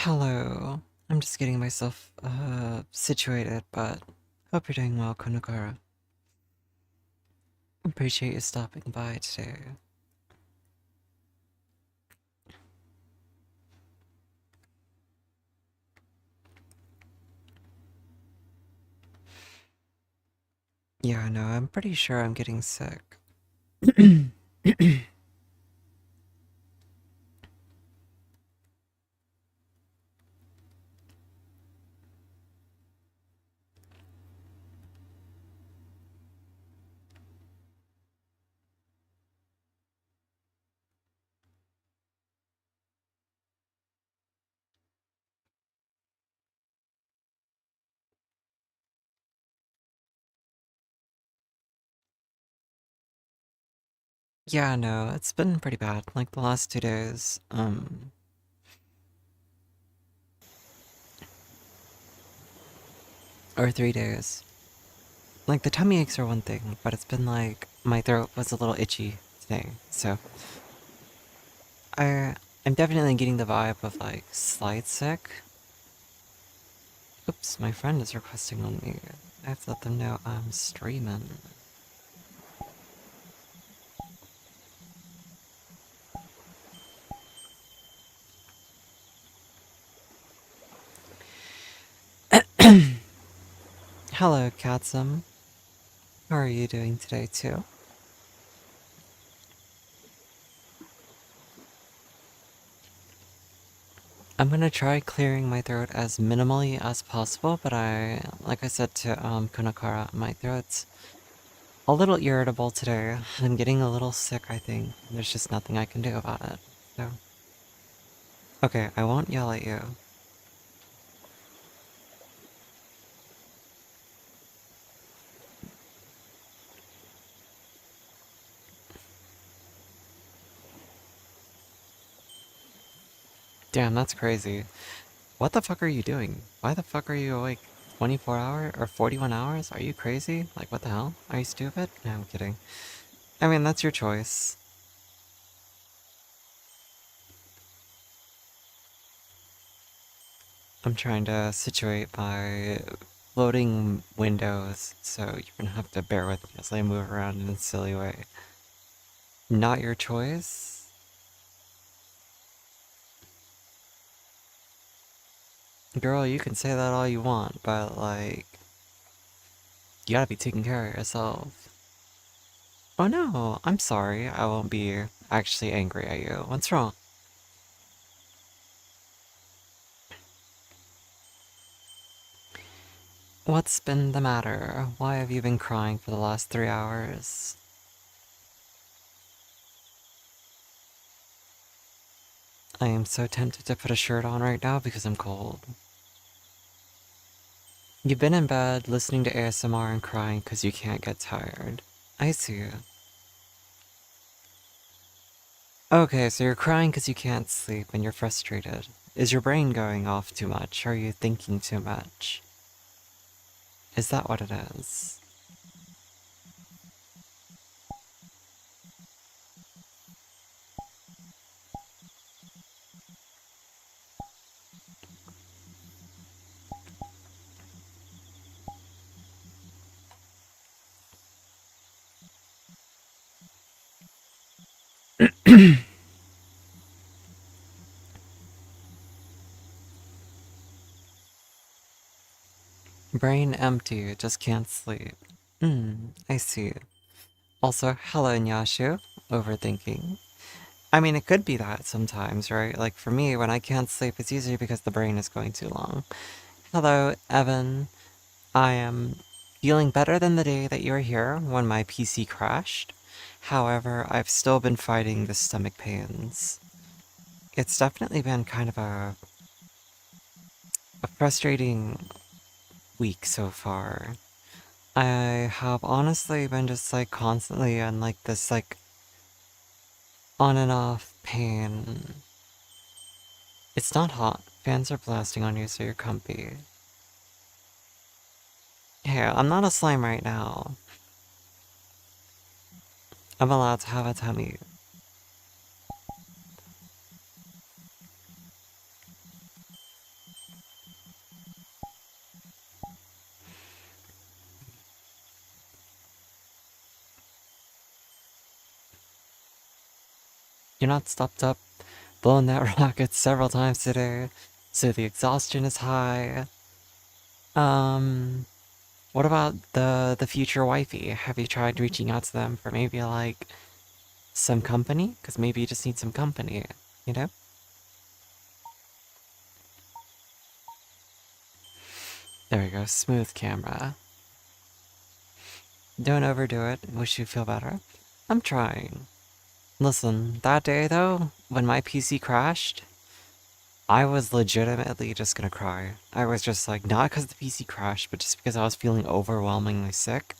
Hello. I'm just getting myself situated, but hope you're doing well, Konokara. Appreciate you stopping by today. Yeah, no, I'm pretty sure I'm getting sick. Yeah, no, it's been pretty bad. Like the last 2 days, or 3 days. Like the tummy aches are one thing, but it's been like my throat was a little itchy today, so I'm definitely getting the vibe of like slight sick. Oops, my friend is requesting on me. I have to let them know I'm streaming. Hello, Katsum. How are you doing today, too? I'm gonna try clearing my throat as minimally as possible, but like I said to Konakara, my throat's a little irritable today. I'm getting a little sick, I think. There's just nothing I can do about it. So, okay, I won't yell at you. Damn, that's crazy. What the fuck are you doing? Why the fuck are you awake 24 hours or 41 hours? Are you crazy? Like, what the hell? Are you stupid? No, I'm kidding. I mean, that's your choice. I'm trying to situate my floating windows, so you're gonna have to bear with me as I move around in a silly way. Not your choice? Girl, you can say that all you want, but like, you gotta be taking care of yourself. Oh no, I'm sorry, I won't be actually angry at you. What's wrong? What's been the matter? Why have you been crying for the last 3 hours? I am so tempted to put a shirt on right now because I'm cold. You've been in bed listening to ASMR and crying because you can't get tired. I see. Okay, so you're crying because you can't sleep and you're frustrated. Is your brain going off too much? Are you thinking too much? Is that what it is? Brain empty, just can't sleep. I see. Also, hello, Nyashu. Overthinking. I mean, it could be that sometimes, right? Like for me, when I can't sleep, it's usually because the brain is going too long. Hello, Evan. I am feeling better than the day that you were here when my PC crashed. However, I've still been fighting the stomach pains. It's definitely been kind of a frustrating week so far. I have honestly been just like constantly on like this like on and off pain. It's not hot. Fans are blasting on you so you're comfy. Hey, I'm not a slime right now. I'm allowed to have a tummy. You're not stopped up, blown that rocket several times today, so the exhaustion is high. Um, what about the future wifey? Have you tried reaching out to them for maybe like some company? Because maybe you just need some company, you know? There we go, smooth camera. Don't overdo it, wish you feel better. I'm trying. Listen, that day though, when my PC crashed, I was legitimately just gonna cry. I was just like, not because the PC crashed, but just because I was feeling overwhelmingly sick.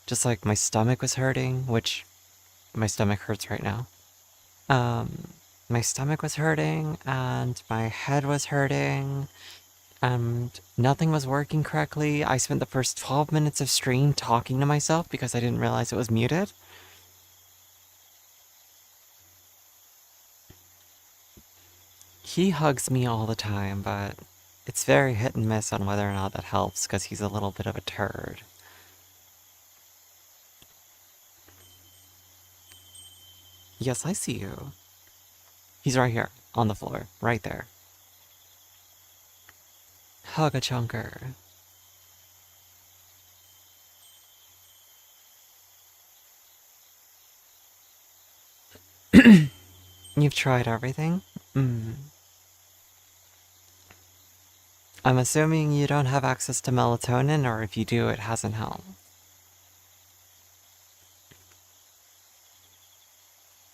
Just like my stomach was hurting, which my stomach hurts right now. Um, my stomach was hurting, and my head was hurting, and nothing was working correctly. I spent the first 12 minutes of stream talking to myself because I didn't realize it was muted. He hugs me all the time, but it's very hit and miss on whether or not that helps because he's a little bit of a turd. Yes, I see you. He's right here, on the floor, right there. Hug a chunker. You've tried everything? I'm assuming you don't have access to melatonin, or if you do, it hasn't helped.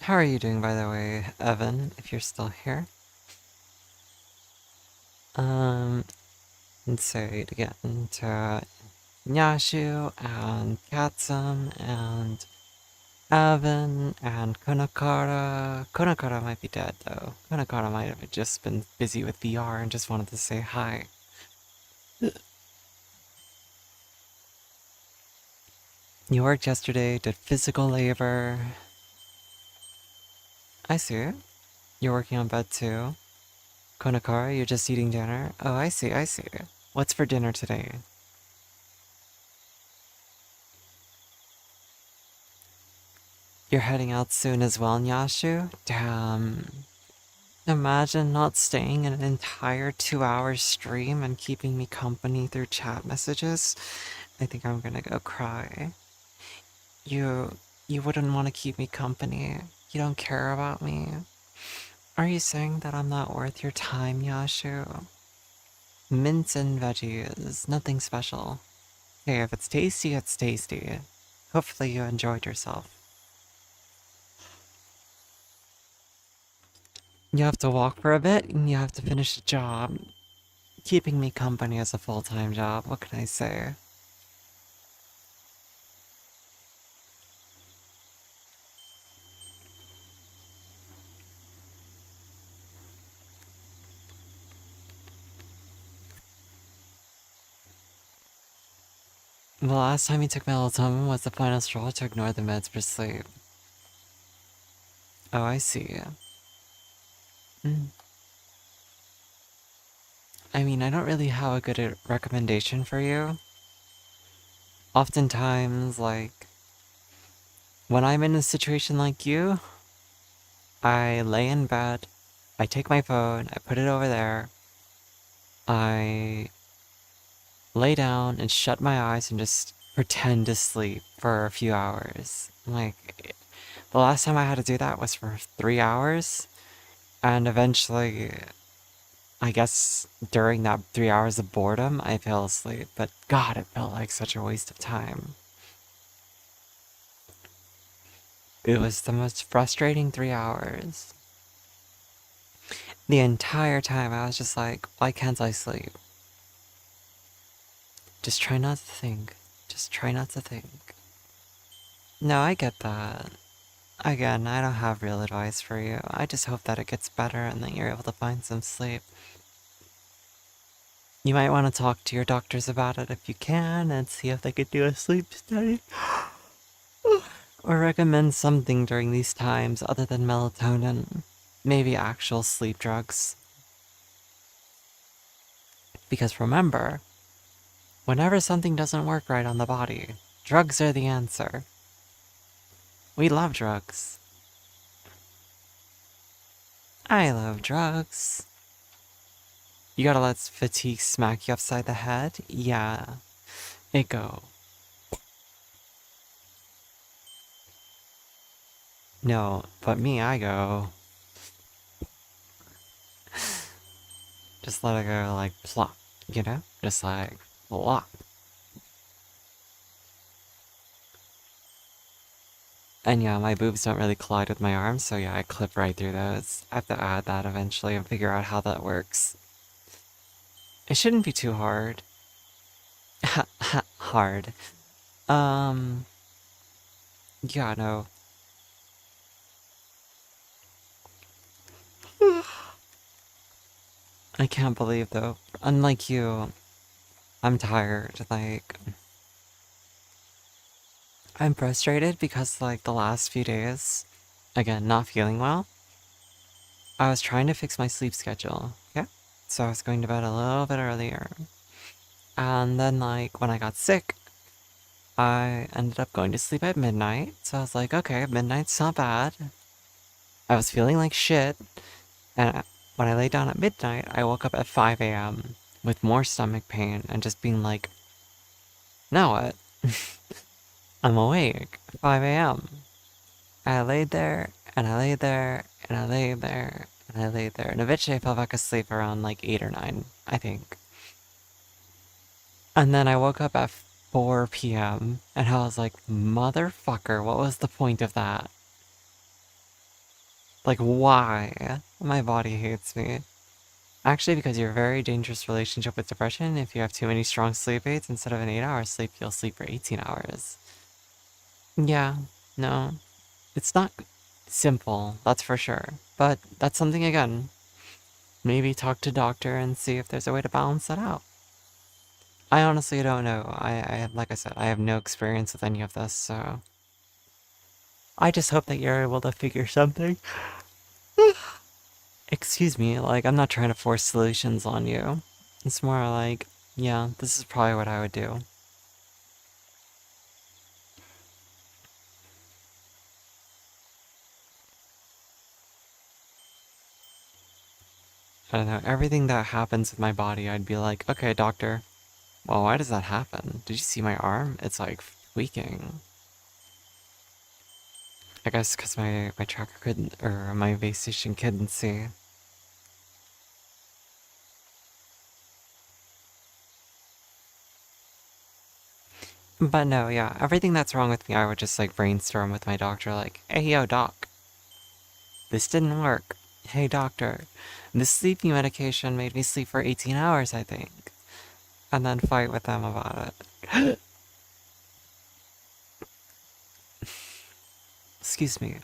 How are you doing, by the way, Evan, if you're still here? Let's say it again to Nyashu, and Katsum, and Evan, and Konakara. Konakara might be dead, though. Konakara might have just been busy with VR and just wanted to say hi. You worked yesterday, did physical labor. I see. You're working on bed too. Konakara, you're just eating dinner? Oh, I see, I see. What's for dinner today? You're heading out soon as well, Nyashu? Damn. Imagine not staying an entire 2-hour stream and keeping me company through chat messages. I think I'm gonna go cry. You... you wouldn't want to keep me company. You don't care about me. Are you saying that I'm not worth your time, Yashu? Mince and veggies, nothing special. Hey, if it's tasty, it's tasty. Hopefully you enjoyed yourself. You have to walk for a bit, and you have to finish the job. Keeping me company is a full-time job, what can I say? The last time you took melatonin was the final straw to ignore the meds for sleep. Oh, I see. Mm. I mean, I don't really have a good recommendation for you. Oftentimes, like, when I'm in a situation like you, I lay in bed, I take my phone, I put it over there, I lay down and shut my eyes and just pretend to sleep for a few hours. Like, the last time I had to do that was for 3 hours, and eventually, I guess during that 3 hours of boredom, I fell asleep. But God, it felt like such a waste of time. It was the most frustrating 3 hours. The entire time I was just like, why can't I sleep? Just try not to think. Just try not to think. No, I get that. Again, I don't have real advice for you. I just hope that it gets better and that you're able to find some sleep. You might want to talk to your doctors about it if you can and see if they could do a sleep study. Or recommend something during these times other than melatonin. Maybe actual sleep drugs. Because remember, whenever something doesn't work right on the body, drugs are the answer. We love drugs. I love drugs. You gotta let fatigue smack you upside the head? Yeah. It go. No, but me, I go. Just let it go like plop, you know? Just like plop. And yeah, my boobs don't really collide with my arms, so yeah, I clip right through those. I have to add that eventually and figure out how that works. It shouldn't be too hard. Hard. Um, yeah, no. I can't believe though, unlike you, I'm tired. Like, I'm frustrated because like the last few days, again, not feeling well, I was trying to fix my sleep schedule, okay? So I was going to bed a little bit earlier. And then like when I got sick, I ended up going to sleep at midnight. So I was like, okay, midnight's not bad. I was feeling like shit. And when I lay down at midnight, I woke up at 5 a.m. with more stomach pain and just being like, now what? I'm awake. 5 a.m. I laid there, and I laid there, and I laid there, and I laid there. And eventually I fell back asleep around like 8 or 9, I think. And then I woke up at 4 p.m. and I was like, motherfucker, what was the point of that? Like, why? My body hates me. Actually, because you're a very dangerous relationship with depression. If you have too many strong sleep aids, instead of an 8-hour sleep, you'll sleep for 18 hours. Yeah, no. It's not simple, that's for sure. But that's something, again, maybe talk to doctor and see if there's a way to balance that out. I honestly don't know. Like I said, I have no experience with any of this, so I just hope that you're able to figure something. Excuse me, like, I'm not trying to force solutions on you. It's more like, yeah, this is probably what I would do. I don't know, everything that happens with my body, I'd be like, okay, doctor, well, why does that happen? Did you see my arm? It's like tweaking. I guess because my tracker couldn't, or my base station couldn't see. But no, yeah, everything that's wrong with me, I would just like brainstorm with my doctor, like, hey, yo, doc, this didn't work. Hey, doctor, this sleeping medication made me sleep for 18 hours, I think. And then fight with them about it. Excuse me.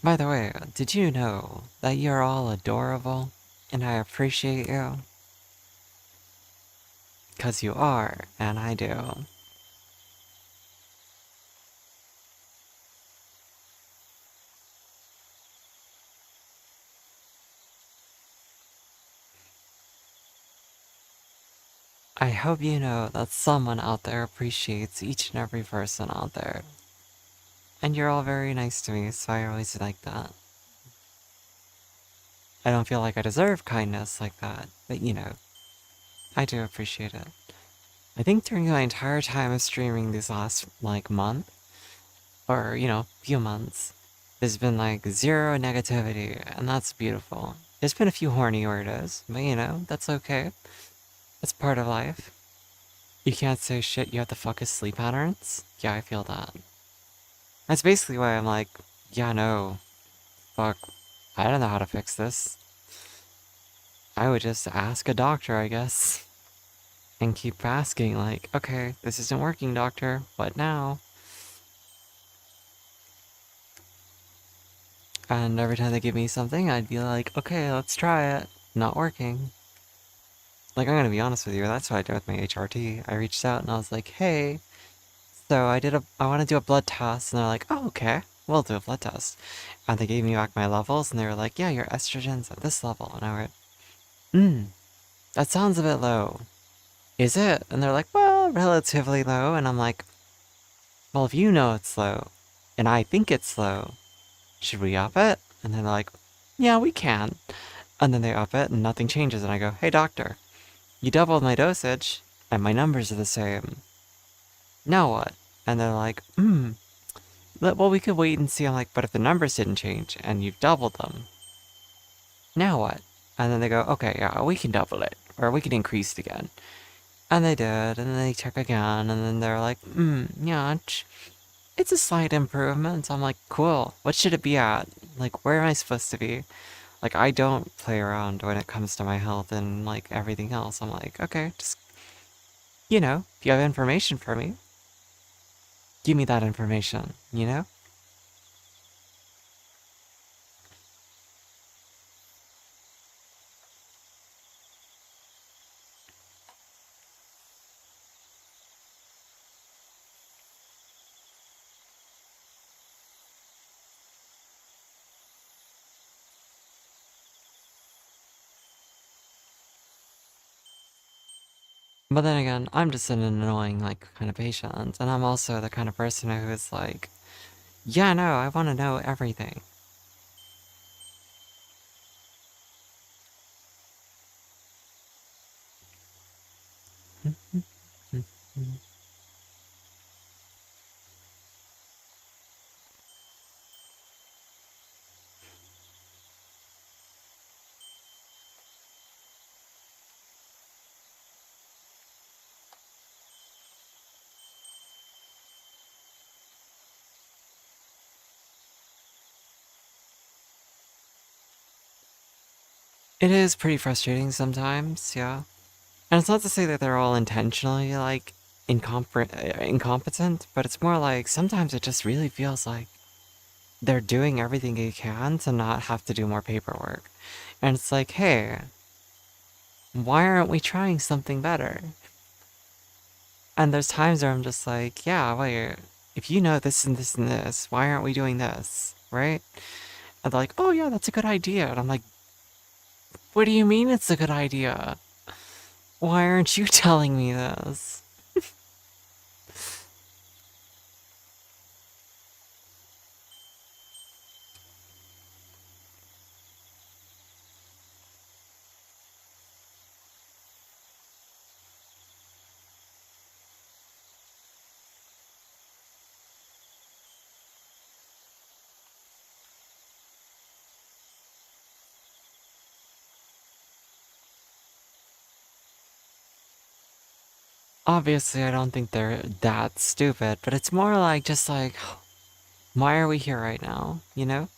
By the way, did you know that you're all adorable? And I appreciate you? 'Cause you are, and I do. I hope you know that someone out there appreciates each and every person out there. And you're all very nice to me, so I always like that. I don't feel like I deserve kindness like that, but you know, I do appreciate it. I think during my entire time of streaming this last, like, month, or, you know, few months, there's been, like, zero negativity, and that's beautiful. There's been a few horny weirdos, but you know, that's okay. That's part of life. You can't say shit, you have to fuck his sleep patterns? Yeah, I feel that. That's basically why I'm like, yeah, no, fuck, I don't know how to fix this. I would just ask a doctor, I guess. And keep asking, like, okay, this isn't working, doctor, what now? And every time they give me something, I'd be like, okay, let's try it. Not working. Like, I'm gonna be honest with you, that's what I did with my HRT. I reached out and I was like, hey, so I want to do a blood test. And they're like, oh, okay, we'll do a blood test. And they gave me back my levels and they were like, yeah, your estrogen's at this level. And I went, that sounds a bit low. Is it? And they're like, well, relatively low. And I'm like, well, if you know it's low, and I think it's low, should we up it? And then they're like, yeah, we can. And then they up it and nothing changes. And I go, hey, doctor, you doubled my dosage and my numbers are the same. Now what? And they're like, well, we could wait and see. I'm like, but if the numbers didn't change and you've doubled them, now what? And then they go, okay, yeah, we can double it or we can increase it again. And they did. And then they check again. And then they're like, yeah, it's a slight improvement. So I'm like, cool. What should it be at? Like, where am I supposed to be? Like, I don't play around when it comes to my health and, like, everything else. I'm like, okay, just, if you have information for me, give me that information, you know? But then again, I'm just an annoying, like, kind of patient. And I'm also the kind of person who is like, yeah, no, I want to know everything. It is pretty frustrating sometimes, yeah. And it's not to say that they're all intentionally, like, incompetent, but it's more like sometimes it just really feels like they're doing everything they can to not have to do more paperwork. And it's like, hey, why aren't we trying something better? And there's times where I'm just like, yeah, wait, if you know this and this and this, why aren't we doing this? Right? And they're like, oh yeah, that's a good idea. And I'm like, what do you mean it's a good idea? Why aren't you telling me this? Obviously, I don't think they're that stupid, but it's more like just like, why are we here right now? You know?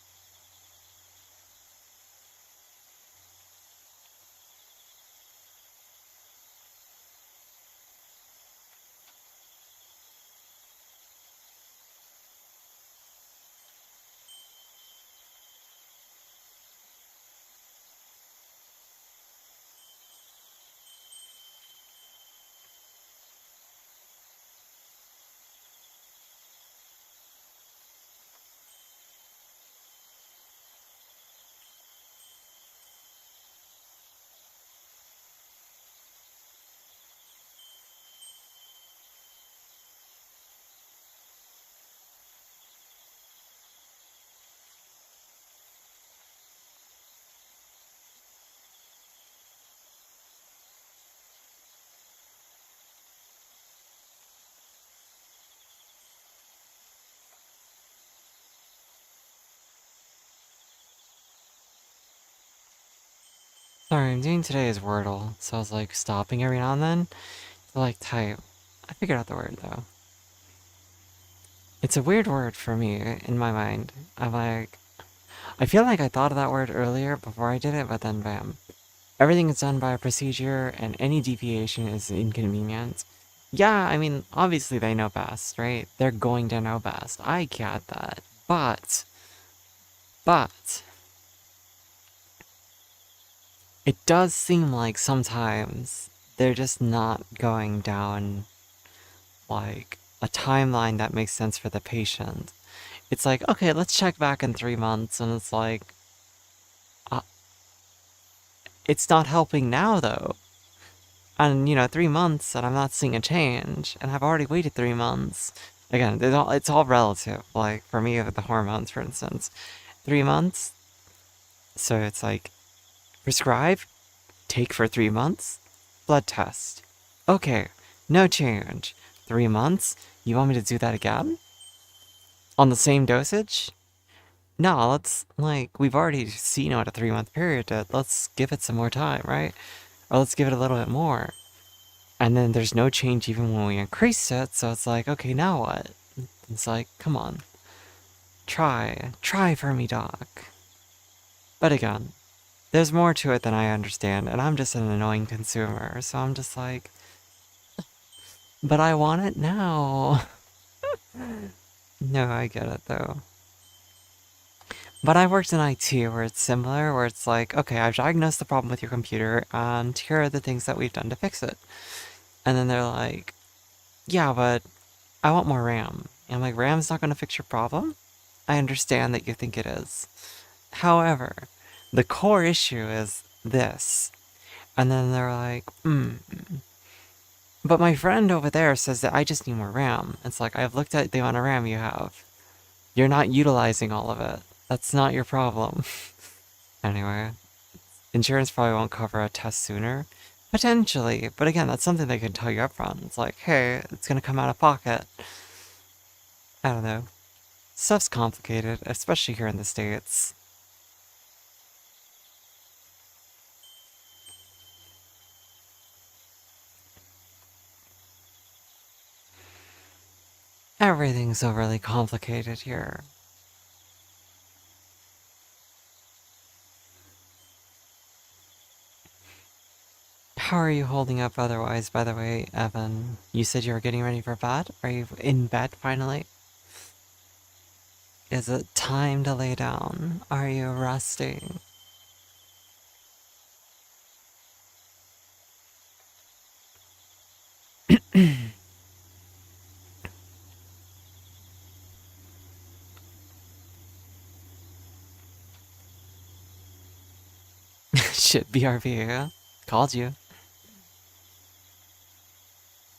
Sorry, I'm doing today's Wordle, so I was like stopping every now and then to like type. I figured out the word though. It's a weird word for me in my mind. I'm like, I feel like I thought of that word earlier before I did it, but then bam. Everything is done by a procedure, and any deviation is an inconvenience. Yeah, I mean, obviously they know best, right? They're going to know best. I get that. But, it does seem like sometimes they're just not going down, like, a timeline that makes sense for the patient. It's like, okay, let's check back in 3 months, and it's like, uh, it's not helping now, though. And, 3 months and I'm not seeing a change, and I've already waited 3 months. Again, it's all relative. Like, for me, with the hormones, for instance, 3 months, so it's like, prescribe, take for 3 months, blood test. Okay, no change. 3 months? You want me to do that again? On the same dosage? No, we've already seen what a 3 month period did. Let's give it some more time, right? Or let's give it a little bit more. And then there's no change even when we increase it, so it's like, okay, now what? It's like, come on. Try for me, doc. But again, there's more to it than I understand, and I'm just an annoying consumer, so I'm just like, but I want it now. No, I get it though. But I worked in IT where it's similar, where it's like, okay, I've diagnosed the problem with your computer, and here are the things that we've done to fix it. And then they're like, yeah, but I want more RAM. And I'm like, RAM's not going to fix your problem? I understand that you think it is. However, the core issue is this. And then they're like, but my friend over there says that I just need more RAM. It's like, I've looked at the amount of RAM you have. You're not utilizing all of it. That's not your problem. Anyway, insurance probably won't cover a test sooner. Potentially, but again, that's something they can tell you up front. It's like, hey, it's gonna come out of pocket. I don't know. Stuff's complicated, especially here in the States. Everything's overly complicated here. How are you holding up otherwise, by the way, Evan? You said you were getting ready for bed? Are you in bed finally? Is it time to lay down? Are you resting? Shit, BRB. Called you.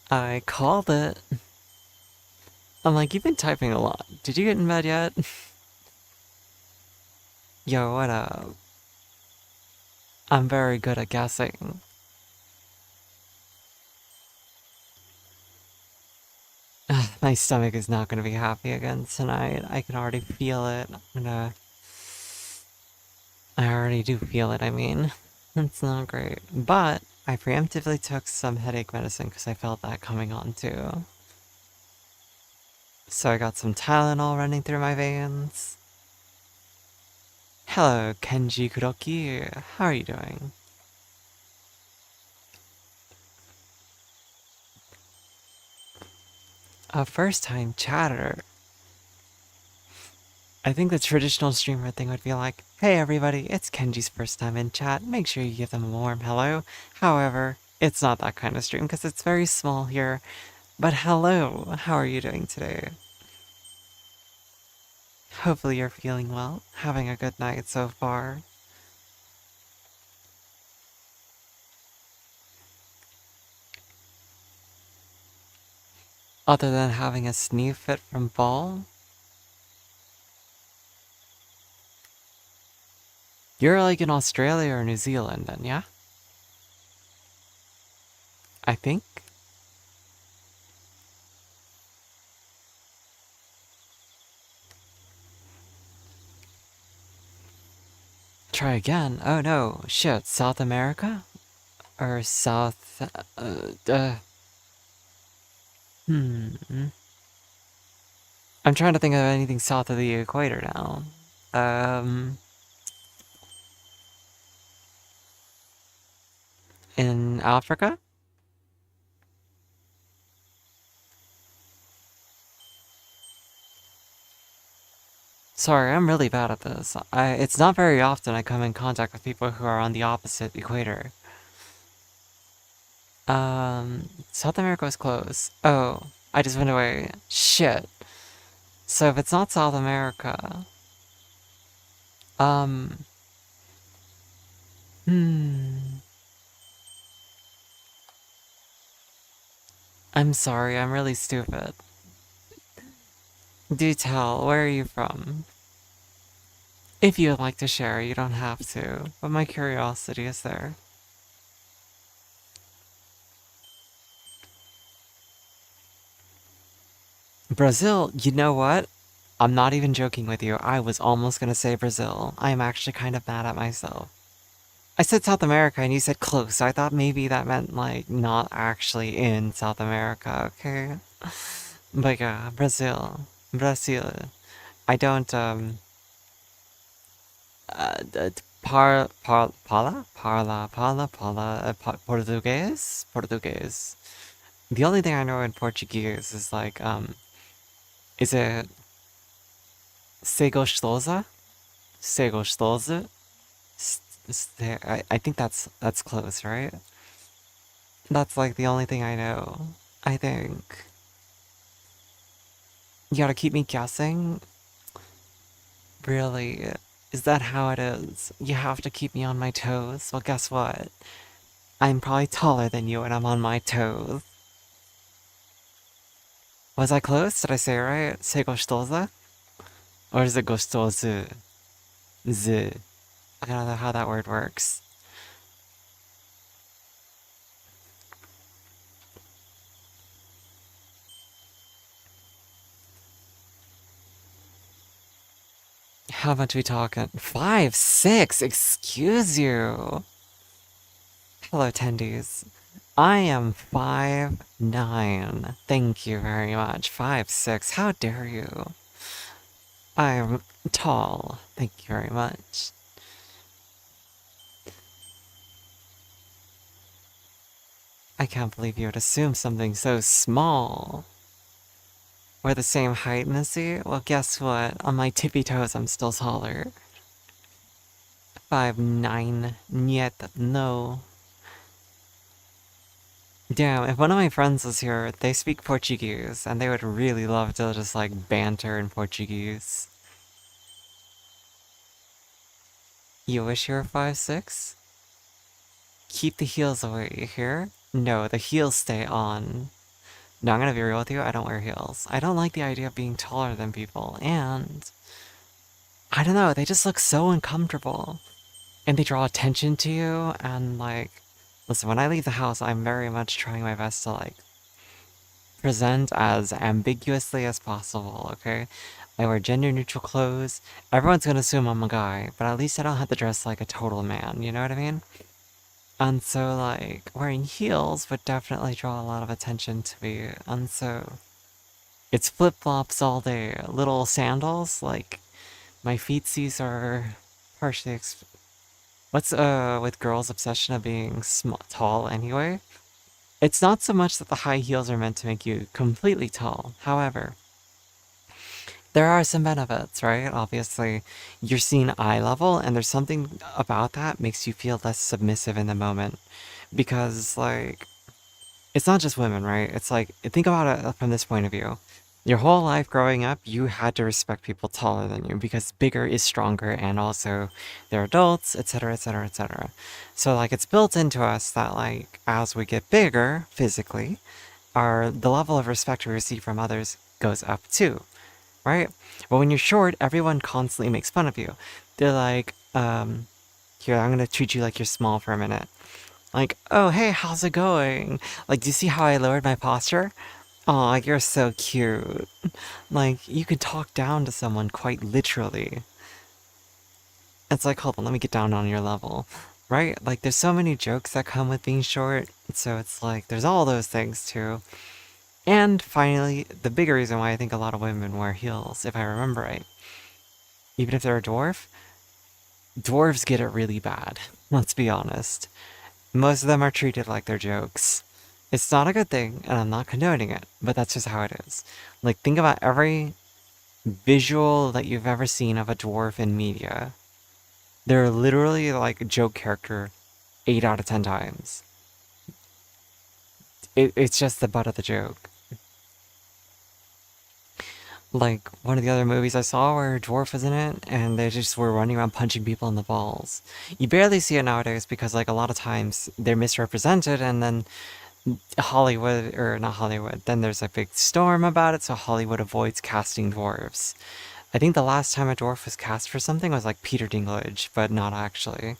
I called it. I'm like, you've been typing a lot. Did you get in bed yet? Yo, what up? I'm very good at guessing. My stomach is not gonna be happy again tonight. I can already feel it. I already do feel it, I mean. It's not great. But I preemptively took some headache medicine because I felt that coming on too. So I got some Tylenol running through my veins. Hello, Kenji Kuroki. How are you doing? A first-time chatter. I think the traditional streamer thing would be like, hey everybody, it's Kenji's first time in chat, make sure you give them a warm hello. However, it's not that kind of stream because it's very small here. But hello, how are you doing today? Hopefully you're feeling well, having a good night so far. Other than having a sneeze fit from fall? You're like in Australia or New Zealand then, yeah? I think? Try again. Oh no, shit, South America? Or South... I'm trying to think of anything south of the equator now. In Africa? Sorry, I'm really bad at this. It's not very often I come in contact with people who are on the opposite equator. South America was close. Oh, I just went away. Shit. So if it's not South America... Hmm... I'm sorry, I'm really stupid. Do tell, where are you from? If you'd like to share, you don't have to, but my curiosity is there. Brazil, you know what? I'm not even joking with you. I was almost gonna say Brazil. I am actually kind of mad at myself. I said South America and you said close, so I thought maybe that meant like not actually in South America, okay? But yeah, Brazil. Brazil. I don't Portuguese? Portuguese. The only thing I know in Portuguese is like is it se gostosa? Se gostosa? I think that's close, right? That's like the only thing I know. I think. You gotta keep me guessing? Really? Is that how it is? You have to keep me on my toes? Well, guess what? I'm probably taller than you and I'm on my toes. Was I close? Did I say it right? Se gostosa? Or is it gostoso? Z. I don't know how that word works. How much we talking? 5'6"? Excuse you. Hello, attendees. I am 5'9". Thank you very much. 5'6". How dare you? I'm tall. Thank you very much. I can't believe you would assume something so small. We're the same height, Missy? Well, guess what? On my tippy toes, I'm still taller. 5'9". Niet, no. Damn, if one of my friends was here, they speak Portuguese, and they would really love to just like banter in Portuguese. You wish you were 5'6"? Keep the heels away, you hear? No, the heels stay on. No, I'm gonna be real with you, I don't wear heels. I don't like the idea of being taller than people, and I don't know, they just look so uncomfortable. And they draw attention to you, and like, listen, when I leave the house, I'm very much trying my best to like present as ambiguously as possible, okay? I wear gender neutral clothes. Everyone's gonna assume I'm a guy, but at least I don't have to dress like a total man, you know what I mean? And so, like, wearing heels would definitely draw a lot of attention to me. And so, it's flip flops all day. Little sandals, like, my feetsies are partially. What's, with girls' obsession of being tall anyway? It's not so much that the high heels are meant to make you completely tall. However, there are some benefits, right? Obviously, you're seeing eye level, and there's something about that makes you feel less submissive in the moment. Because, like, it's not just women, right? It's like, think about it from this point of view. Your whole life growing up, you had to respect people taller than you because bigger is stronger and also they're adults, etc., etc., etc. So, like, it's built into us that, like, as we get bigger physically, the level of respect we receive from others goes up too, right? But when you're short, everyone constantly makes fun of you. They're like, here, I'm gonna treat you like you're small for a minute. Like, oh, hey, how's it going? Like, do you see how I lowered my posture? Aw, you're so cute. Like, you could talk down to someone quite literally. It's like, hold on, let me get down on your level. Right? Like, there's so many jokes that come with being short. So it's like, there's all those things too. And finally, the bigger reason why I think a lot of women wear heels, if I remember right, even if they're a dwarf, dwarves get it really bad. Let's be honest. Most of them are treated like they're jokes. It's not a good thing, and I'm not condoning it, but that's just how it is. Like, think about every visual that you've ever seen of a dwarf in media. They're literally like a joke character 8 out of 10 times. It's just the butt of the joke. Like, one of the other movies I saw where a dwarf was in it, and they just were running around punching people in the balls. You barely see it nowadays because, like, a lot of times they're misrepresented, and then Hollywood, or not Hollywood, then there's a big storm about it, so Hollywood avoids casting dwarves. I think the last time a dwarf was cast for something was like Peter Dinklage, but not actually.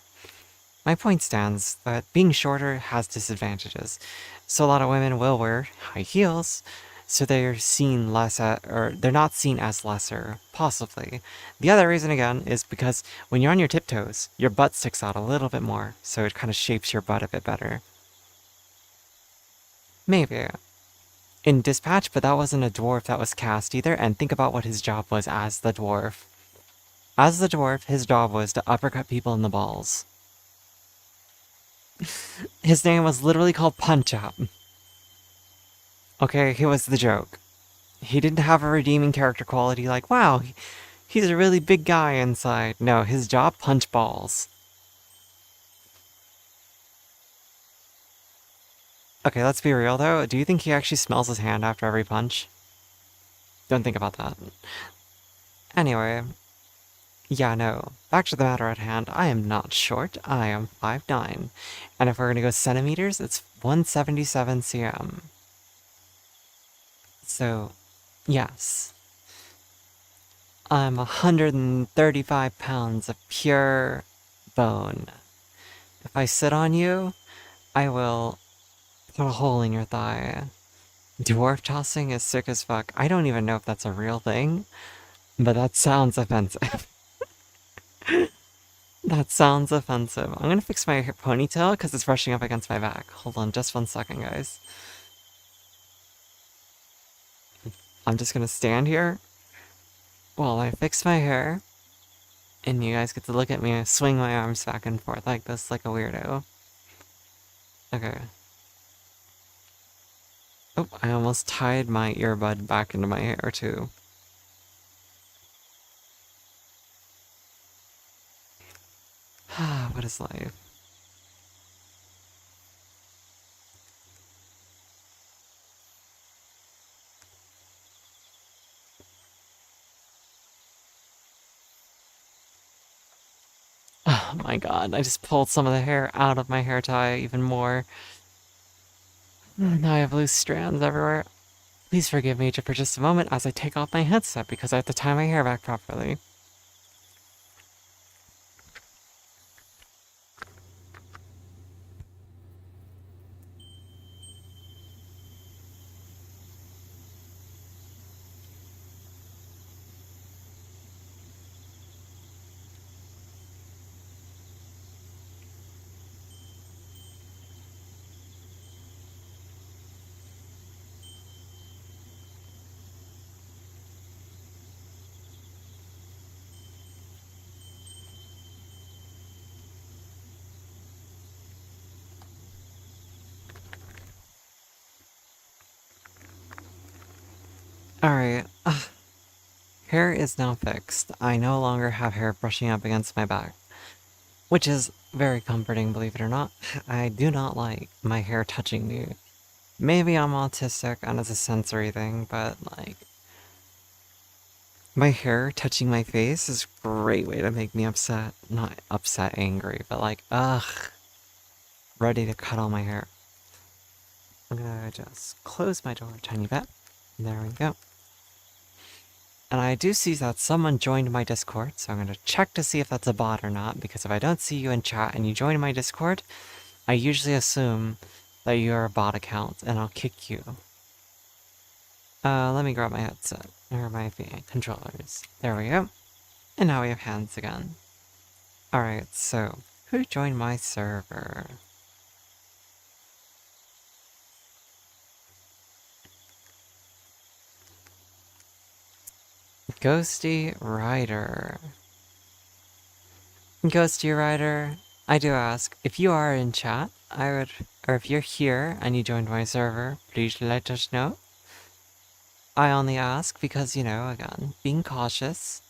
My point stands that being shorter has disadvantages. So a lot of women will wear high heels, so they're seen less at, or they're not seen as lesser, possibly. The other reason again is because when you're on your tiptoes, your butt sticks out a little bit more, so it kind of shapes your butt a bit better. Maybe. In Dispatch, but that wasn't a dwarf that was cast either, and think about what his job was as the dwarf. As the dwarf, his job was to uppercut people in the balls. His name was literally called Punch Up. Okay, here was the joke. He didn't have a redeeming character quality like, wow, he's a really big guy inside. No, his job, punch balls. Okay, let's be real though. Do you think he actually smells his hand after every punch? Don't think about that. Anyway. Yeah, no. Back to the matter at hand. I am not short. I am 5'9". And if we're gonna go centimeters, it's 177 cm. So, yes. I'm 135 pounds of pure bone. If I sit on you, I will put a hole in your thigh. Dwarf tossing is sick as fuck. I don't even know if that's a real thing, but that sounds offensive. That sounds offensive. I'm gonna fix my ponytail because it's brushing up against my back. Hold on just 1 second, guys. I'm just gonna stand here while I fix my hair, and you guys get to look at me swing my arms back and forth like this, like a weirdo. Okay. Oh, I almost tied my earbud back into my hair, too. What is life? Oh my god, I just pulled some of the hair out of my hair tie even more. Now I have loose strands everywhere. Please forgive me for just a moment as I take off my headset because I have to tie my hair back properly. Alright. Hair is now fixed. I no longer have hair brushing up against my back. Which is very comforting, believe it or not. I do not like my hair touching me. Maybe I'm autistic and it's a sensory thing, but like... my hair touching my face is a great way to make me upset. Not upset, angry, but like, ugh. Ready to cut all my hair. I'm gonna just close my door a tiny bit. There we go. And I do see that someone joined my Discord, so I'm going to check to see if that's a bot or not, because if I don't see you in chat and you join my Discord, I usually assume that you're a bot account, and I'll kick you. Let me grab my headset, or my controllers. There we go. And now we have hands again. Alright, so, who joined my server? Ghosty Rider. Ghosty Rider, I do ask, if you are in chat, or if you're here and you joined my server, please let us know. I only ask because, you know, again, being cautious,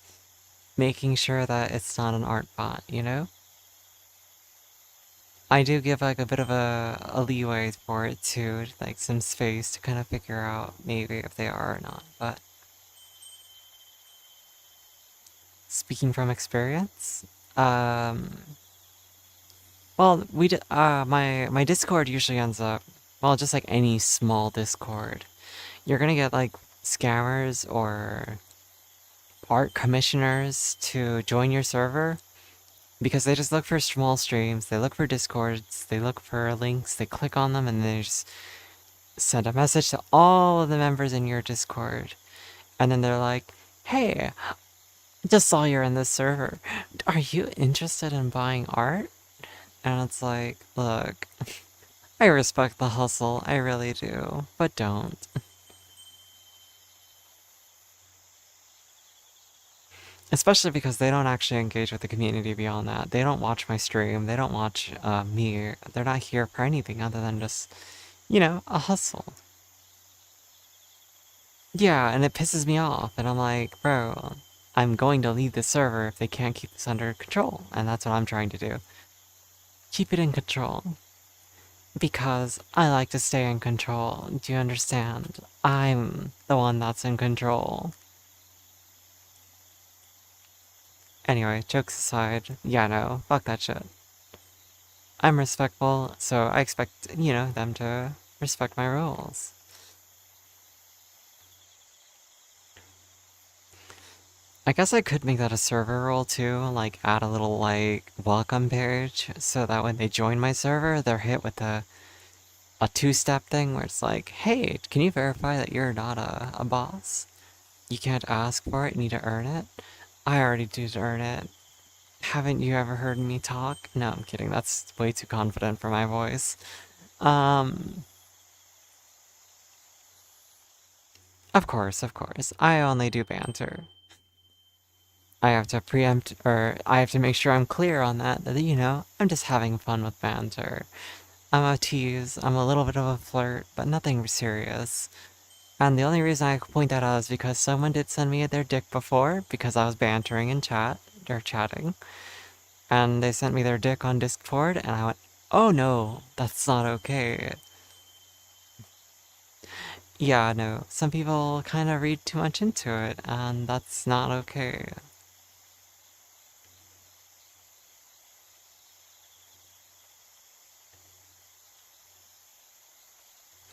making sure that it's not an art bot, you know? I do give like a bit of a leeway for it too, like some space to kind of figure out maybe if they are or not, but... speaking from experience, well, my Discord usually ends up well, just like any small Discord, you're gonna get like scammers or art commissioners to join your server because they just look for small streams, they look for discords, they look for links, they click on them, and they just send a message to all of the members in your Discord. And then they're like, hey, just saw you're in this server. Are you interested in buying art? And it's like, look, I respect the hustle, I really do, but don't. Especially because they don't actually engage with the community beyond that. They don't watch my stream, they don't watch me, they're not here for anything other than just, a hustle. Yeah, and it pisses me off, and I'm like, bro, I'm going to leave the server if they can't keep this under control, and that's what I'm trying to do. Keep it in control. Because I like to stay in control, do you understand? I'm the one that's in control. Anyway, jokes aside, yeah, no, fuck that shit. I'm respectful, so I expect, them to respect my rules. I guess I could make that a server rule too, like add a little like welcome page so that when they join my server, they're hit with a two-step thing where it's like, hey, can you verify that you're not a boss? You can't ask for it, you need to earn it. I already did earn it. Haven't you ever heard me talk? No, I'm kidding, that's way too confident for my voice. Um, of course, I only do banter. I have to preempt, or I have to make sure I'm clear on that, I'm just having fun with banter. I'm a tease, I'm a little bit of a flirt, but nothing serious. And the only reason I point that out is because someone did send me their dick before, because I was bantering in chat, or chatting. And they sent me their dick on Discord, and I went, oh no, that's not okay. Yeah, no, some people kind of read too much into it, and that's not okay.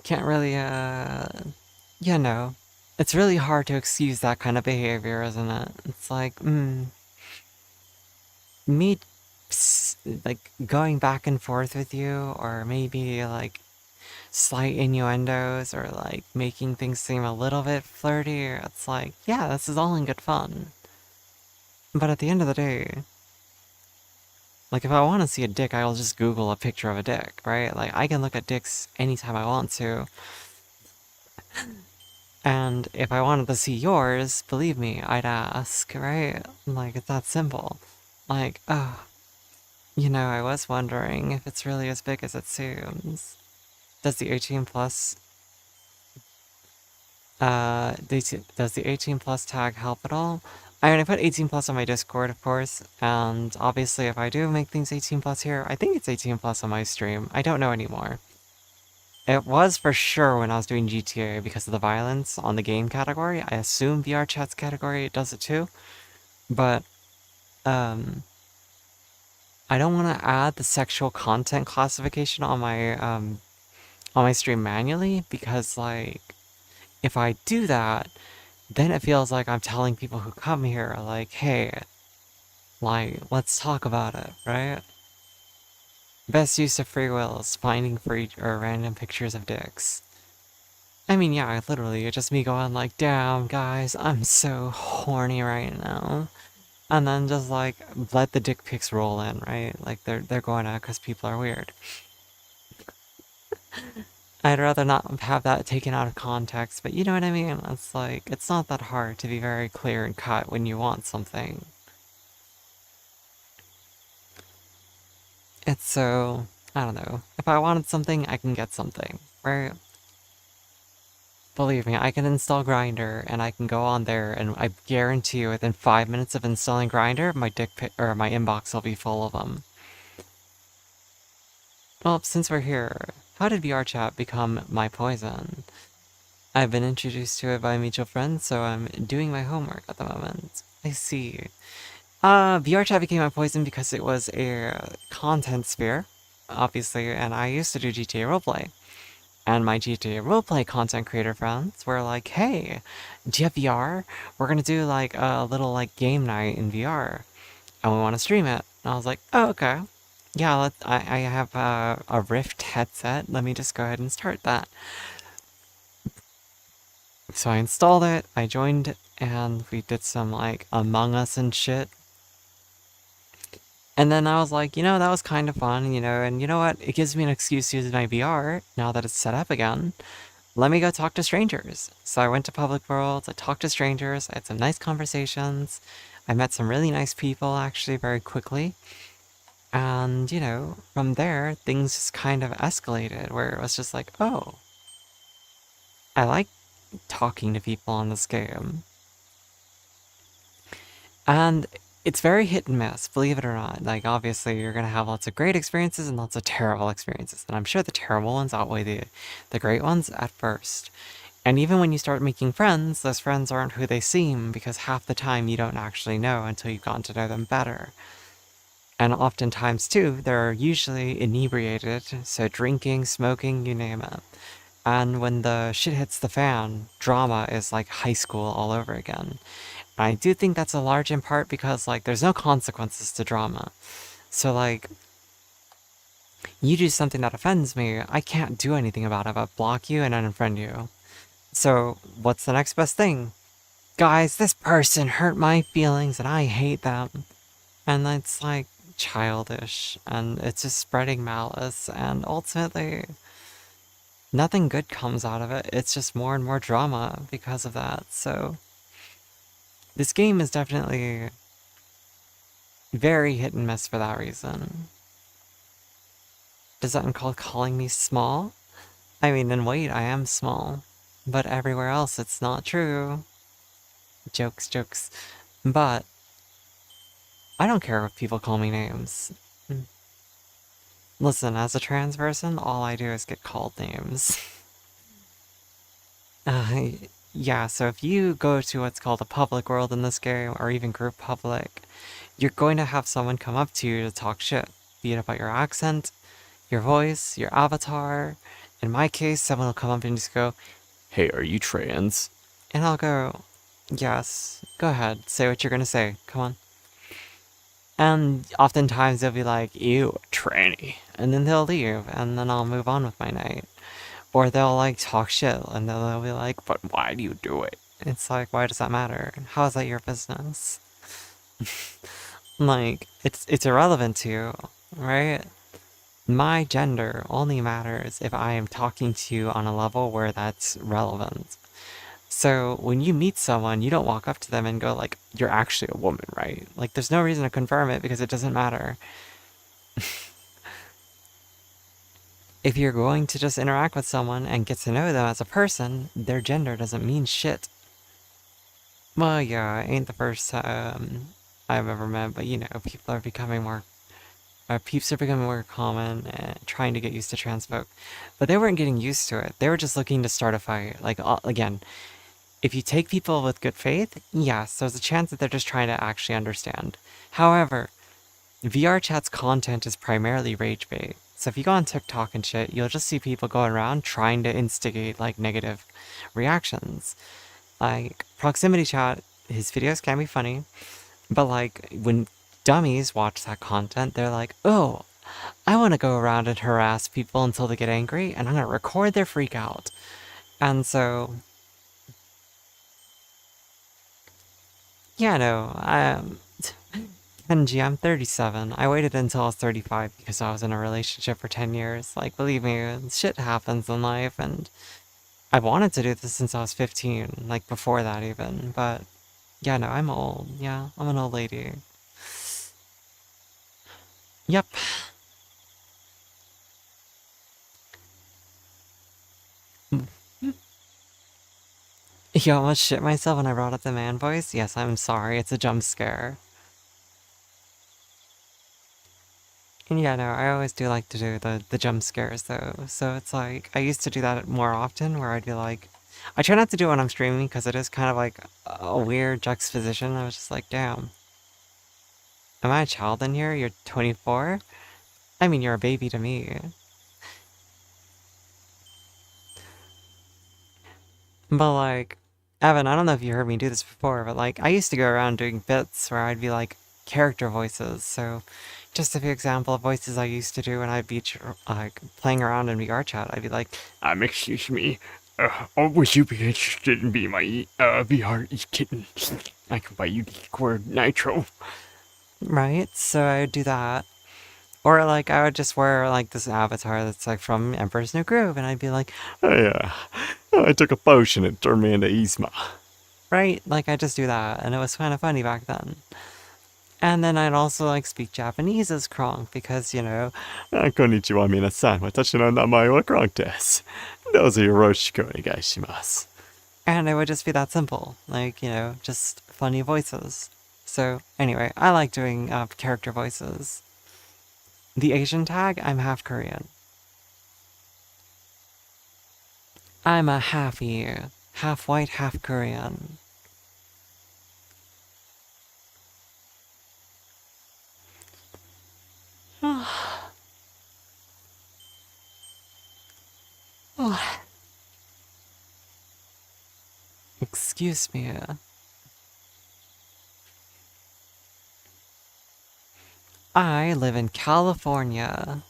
Can't really, it's really hard to excuse that kind of behavior, isn't it? It's like, me, like, going back and forth with you, or maybe, like, slight innuendos, or, like, making things seem a little bit flirty, it's like, yeah, this is all in good fun. But at the end of the day, like, if I want to see a dick, I'll just Google a picture of a dick, right? Like, I can look at dicks anytime I want to. And if I wanted to see yours, believe me, I'd ask, right? Like, it's that simple. Like, oh, I was wondering if it's really as big as it seems. Does the 18 plus, does the 18 plus tag help at all? I mean, I put 18 plus on my Discord, of course, and obviously if I do make things 18 plus here, I think it's 18 plus on my stream. I don't know anymore. It was for sure when I was doing GTA because of the violence on the game category. I assume VR chat's category does it too. But, I don't want to add the sexual content classification on my stream manually because, like, if I do that, then it feels like I'm telling people who come here, like, hey, like, let's talk about it, right? Best use of free will is finding free or random pictures of dicks. I mean, yeah, literally, it's just me going like, damn, guys, I'm so horny right now. And then just like, let the dick pics roll in, right? Like, they're going out because people are weird. I'd rather not have that taken out of context, but you know what I mean? It's like, it's not that hard to be very clear and cut when you want something. It's so, I don't know. If I wanted something, I can get something, right? Believe me, I can install Grindr, and I can go on there, and I guarantee you within 5 minutes of installing Grindr, my dick pic or my inbox will be full of them. Well, since we're here, how did VR chat become my poison? I've been introduced to it by a mutual friend, so I'm doing my homework at the moment. I see. VR chat became my poison because it was a content sphere, obviously, and I used to do GTA roleplay. and my GTA roleplay content creator friends were like, hey, do you have VR? We're gonna do like a little like game night in VR, and we want to stream it. And I was like, oh, okay. Yeah, I have a Rift headset. Let me just go ahead and start that. So I installed it, I joined, and we did some like Among Us and shit. And then I was like, that was kind of fun, and you know what? It gives me an excuse to use my VR now that it's set up again. Let me go talk to strangers. So I went to Public Worlds, I talked to strangers, I had some nice conversations. I met some really nice people actually very quickly. And, from there, things just kind of escalated where it was just like, oh, I like talking to people on this game. And it's very hit and miss, believe it or not. Like, obviously, you're going to have lots of great experiences and lots of terrible experiences. And I'm sure the terrible ones outweigh the great ones at first. And even when you start making friends, those friends aren't who they seem because half the time you don't actually know until you've gotten to know them better. And oftentimes, too, they're usually inebriated, so drinking, smoking, you name it. And when the shit hits the fan, drama is like high school all over again. And I do think that's a large in part because, like, there's no consequences to drama. So, like, you do something that offends me, I can't do anything about it but block you and unfriend you. So, what's the next best thing? Guys, this person hurt my feelings and I hate them. And it's like childish and it's just spreading malice and ultimately nothing good comes out of it. It's just more and more drama because of that. So this game is definitely very hit and miss for that reason. Does that include calling me small? I mean, in weight, I am small. But everywhere else, it's not true. Jokes, jokes. But I don't care if people call me names. Listen, as a trans person, all I do is get called names. Uh, yeah, so if you go to what's called a public world in this game, or even group public, you're going to have someone come up to you to talk shit, be it about your accent, your voice, your avatar. In my case, someone will come up and just go, hey, are you trans? And I'll go, yes, go ahead, say what you're gonna say, come on. And oftentimes they'll be like, ew, tranny. And then they'll leave, and then I'll move on with my night. Or they'll like talk shit, and they'll be like, but why do you do it? It's like, why does that matter? How is that your business? Like, it's irrelevant to you, right? My gender only matters if I am talking to you on a level where that's relevant. So when you meet someone, you don't walk up to them and go like, you're actually a woman, right? Like, there's no reason to confirm it because it doesn't matter. If you're going to just interact with someone and get to know them as a person, their gender doesn't mean shit. Well, yeah, it ain't the first time I've ever met, but people are becoming more, peeps are becoming more common and trying to get used to trans folk. But they weren't getting used to it. They were just looking to start a fight. Like, again, if you take people with good faith, yes, there's a chance that they're just trying to actually understand. However, VR chat's content is primarily rage bait. So if you go on TikTok and shit, you'll just see people going around trying to instigate like negative reactions. Like proximity chat, his videos can be funny, but like when dummies watch that content, they're like, oh, I want to go around and harass people until they get angry, and I'm gonna record their freak out. And so, yeah, no, Kenji, I'm 37. I waited until I was 35 because I was in a relationship for 10 years. Like, believe me, shit happens in life, and I wanted to do this since I was 15, like before that even, but yeah, no, I'm old. Yeah, I'm an old lady. Yep. You almost shit myself when I brought up the man voice? Yes, I'm sorry, it's a jump scare. And yeah, no, I always do like to do the jump scares though. So it's like, I used to do that more often where I'd be like, I try not to do it when I'm streaming because it is kind of like a weird juxtaposition. I was just like, damn. Am I a child in here? You're 24? I mean, you're a baby to me. But like, Evan, I don't know if you heard me do this before, but like, I used to go around doing bits where I'd be like character voices. So, just a few example of voices I used to do when I'd be like playing around in VR chat. I'd be like, Excuse me. Would you be interested in being my VR kitten? I can buy you Discord Nitro. right? So I would do that. Or like, I would just wear like this avatar that's like from Emperor's New Groove, and I'd be like, I, I took a potion and turned me into Yzma. right? Like, I just do that, and it was kind of funny back then. And then I'd also like speak Japanese as Kronk because, you know, こんにちは皆さん。私の名前はクランクです。どうぞよろしくお願いします。and it would just be that simple. Like, you know, just funny voices. So, anyway, I like doing character voices. The Asian tag, I'm half Korean. I'm a halfie, half white, half Korean. Excuse me. I live in California.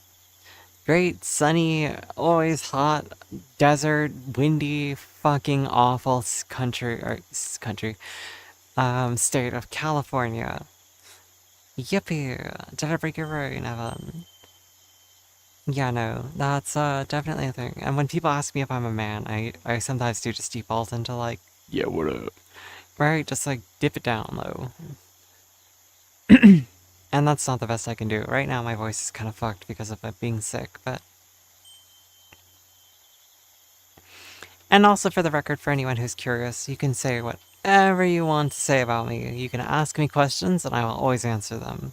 Great, sunny, always hot, desert, windy, fucking awful state of California. Yippee! Did I break your brain, Evan? Yeah, no, that's definitely a thing. And when people ask me if I'm a man, I sometimes do just default into like, Yeah, what up? right, just like dip it down low. And that's not the best I can do. Right now my voice is kind of fucked because of it being sick, but... And also for the record, for anyone who's curious, you can say whatever you want to say about me. You can ask me questions and I will always answer them.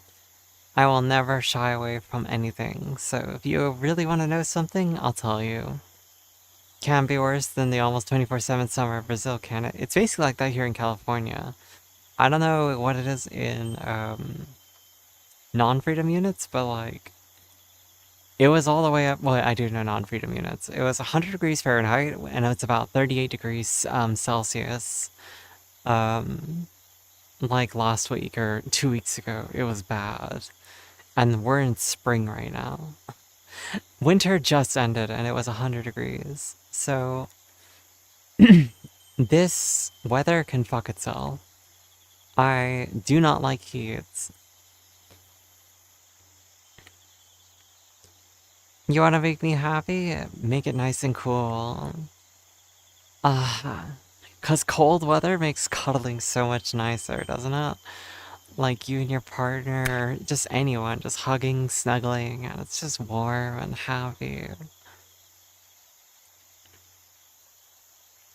I will never shy away from anything, so if you really want to know something, I'll tell you. Can be worse than the almost 24/7 summer of Brazil, can it? It's basically like that here in California. I don't know what it is in non-freedom units, but like it was all the way up. Well, I do know non-freedom units. It was 100 degrees Fahrenheit, and it's about 38 degrees Celsius. Um, like last week or 2 weeks ago, it was bad, and we're in spring right now. Winter just ended, and it was 100 degrees. So this weather can fuck itself. I do not like heat. You want to make me happy? Make it nice and cool. Ah, cause cold weather makes cuddling so much nicer, doesn't it? Like you and your partner, or just anyone, just hugging, snuggling, and it's just warm and happy.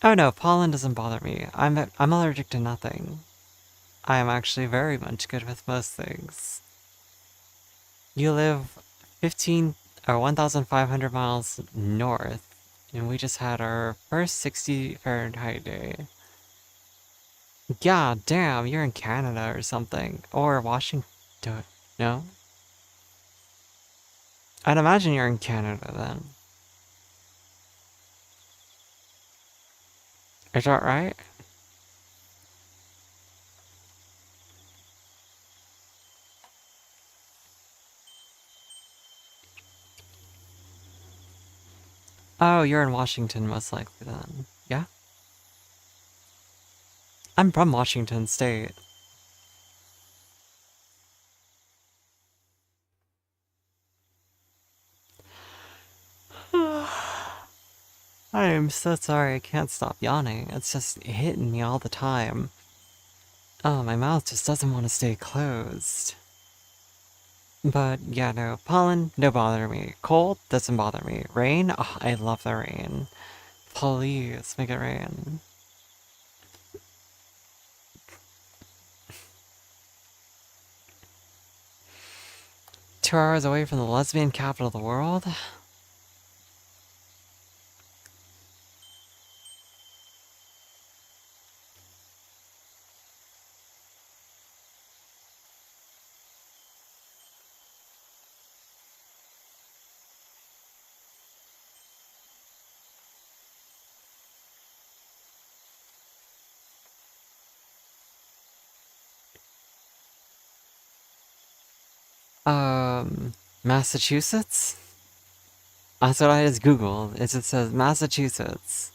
Oh no, pollen doesn't bother me. I'm allergic to nothing. I am actually very much good with most things. You live 15 or 1,500 miles north, and we just had our first 60 Fahrenheit day. God damn, you're in Canada or something. Or Washington. No? I'd imagine you're in Canada then. Is that right? Oh, you're in Washington most likely then. Yeah? I'm from Washington State. I am so sorry, I can't stop yawning. It's just hitting me all the time. Oh, my mouth just doesn't want to stay closed. But yeah, no. Pollen, no bother me. Cold, doesn't bother me. Rain, oh, I love the rain. Please, make it rain. Two hours away from the lesbian capital of the world? Massachusetts? That's what I just Googled. It just says Massachusetts.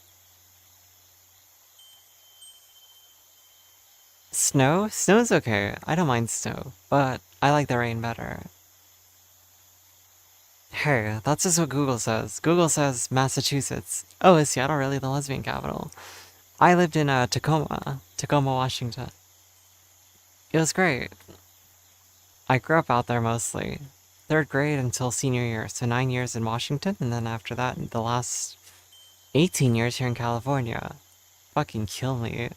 Snow? Snow's okay. I don't mind snow, but I like the rain better. Hey, that's just what Google says. Google says Massachusetts. Oh, is Seattle really the lesbian capital? I lived in Tacoma, Washington. It was great. I grew up out there mostly. Third grade until senior year, so 9 years in Washington, and then after that, the last 18 years here in California. Fucking kill me.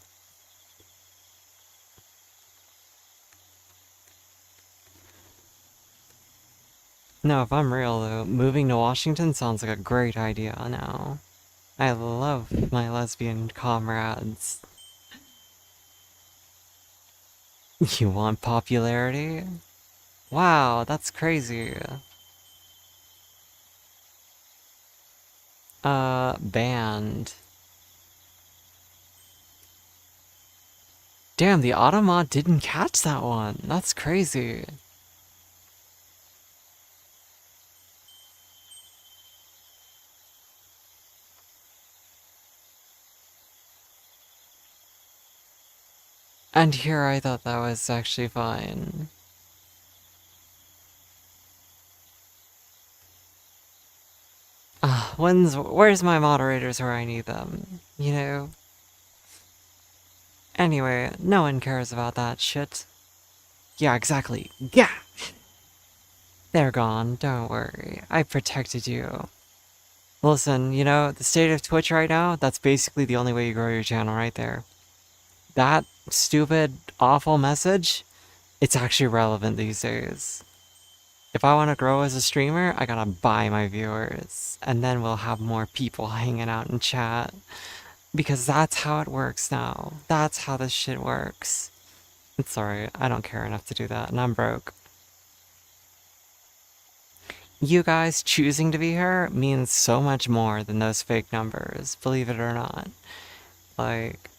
No, if I'm real though, moving to Washington sounds like a great idea now. I love my lesbian comrades. You want popularity? Wow, that's crazy. Banned. Damn, the Automod didn't catch that one. That's crazy. And here I thought that was actually fine. Where's my moderators where I need them? You know? Anyway, no one cares about that shit. Yeah, exactly. Yeah! They're gone, don't worry. I protected you. Listen, you know, the state of Twitch right now, that's basically the only way you grow your channel right there. That stupid, awful message, it's actually relevant these days. If I want to grow as a streamer, I gotta buy my viewers. And then we'll have more people hanging out in chat. Because that's how it works now. That's how this shit works. It's alright, I don't care enough to do that, and I'm broke. You guys choosing to be here means so much more than those fake numbers, believe it or not. Like,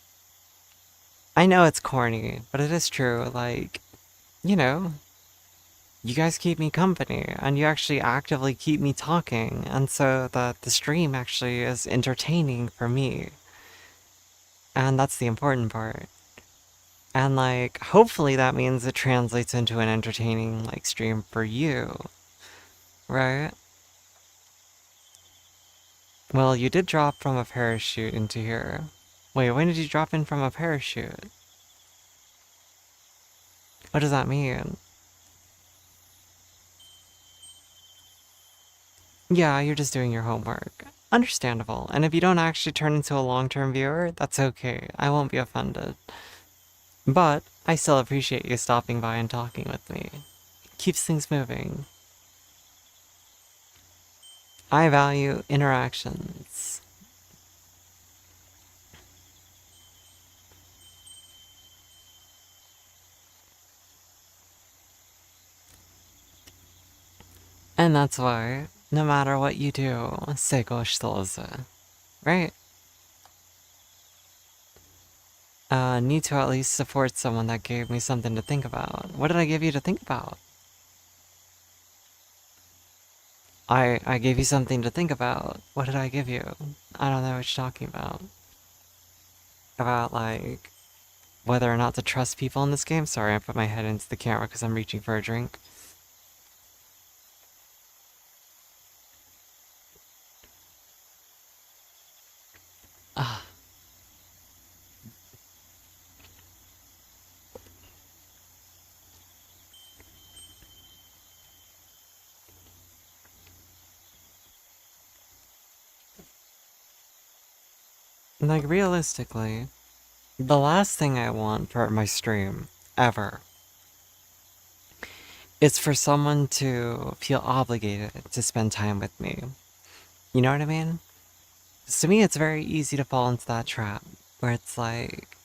I know it's corny, but it is true. Like, you know, you guys keep me company, and you actually actively keep me talking, and so the stream actually is entertaining for me. And that's the important part. And like, hopefully that means it translates into an entertaining, like, stream for you. Right? Well, you did drop from a parachute into here. Wait, when did you drop in from a parachute? What does that mean? Yeah, you're just doing your homework. Understandable. And if you don't actually turn into a long-term viewer, that's okay. I won't be offended. But I still appreciate you stopping by and talking with me. Keeps things moving. I value interactions. And that's why, no matter what you do, Sego Stolze. Right? Need to at least support someone that gave me something to think about. What did I give you to think about? I gave you something to think about. What did I give you? I don't know what you're talking about. About, like, whether or not to trust people in this game? Sorry, I put my head into the camera because I'm reaching for a drink. Ah. Like, realistically, the last thing I want for my stream, ever, is for someone to feel obligated to spend time with me. You know what I mean? 'Cause to me, it's very easy to fall into that trap, where it's like,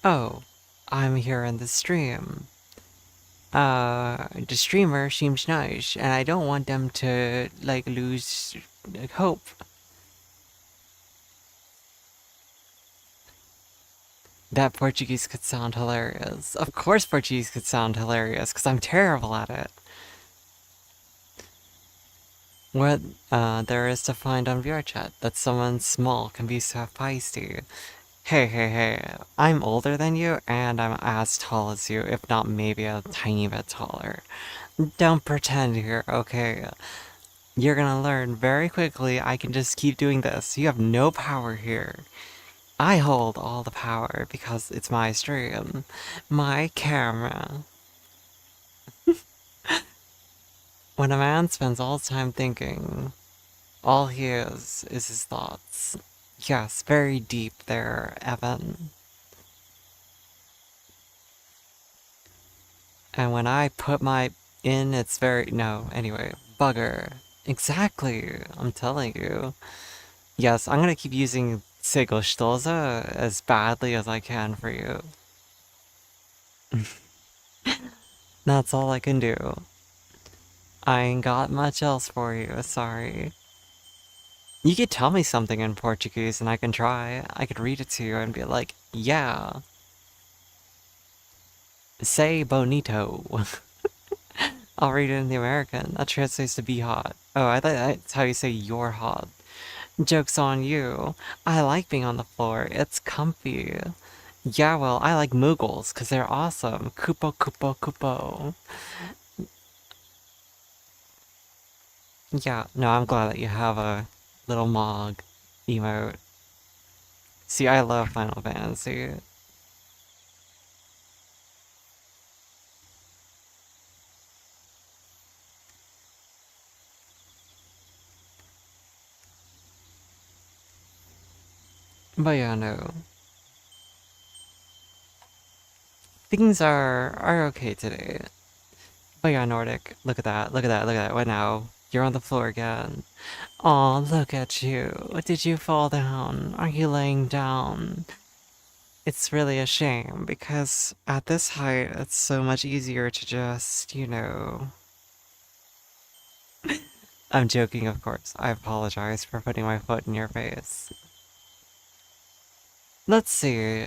oh, I'm here in the stream. The streamer seems nice, and I don't want them to, like, lose hope. that Portuguese could sound hilarious. Of course Portuguese could sound hilarious, because I'm terrible at it. What there is to find on VRChat that someone small can be so feisty. Hey, hey, hey, I'm older than you, and I'm as tall as you, if not maybe a tiny bit taller. Don't pretend here, okay? You're gonna learn very quickly I can just keep doing this. You have no power here. I hold all the power because it's my stream. My camera. When a man spends all his time thinking, all he is his thoughts. Yes, very deep there, Evan. And when I put my in, it's very. No, anyway, bugger. Exactly, I'm telling you. Yes, I'm gonna keep using Segostoza as badly as I can for you. That's all I can do. I ain't got much else for you, sorry. You could tell me something in Portuguese and I can try. I could read it to you and be like, yeah. Say bonito. I'll read it in the American. That translates to be hot. Oh, I thought that's how you say you're hot. Joke's on you. I like being on the floor. It's comfy. Yeah, well, I like Moogles, because they're awesome. Kupo, kupo, kupo. Yeah, no, I'm glad that you have a little Mog emote. See, I love Final Fantasy. But yeah, no. Things are okay today. But yeah, Nordic, look at that, look at that, look at that. What now? You're on the floor again. Aw, look at you. Did you fall down? Are you laying down? It's really a shame, because at this height, it's so much easier to just, you know... I'm joking, of course. I apologize for putting my foot in your face. Let's see.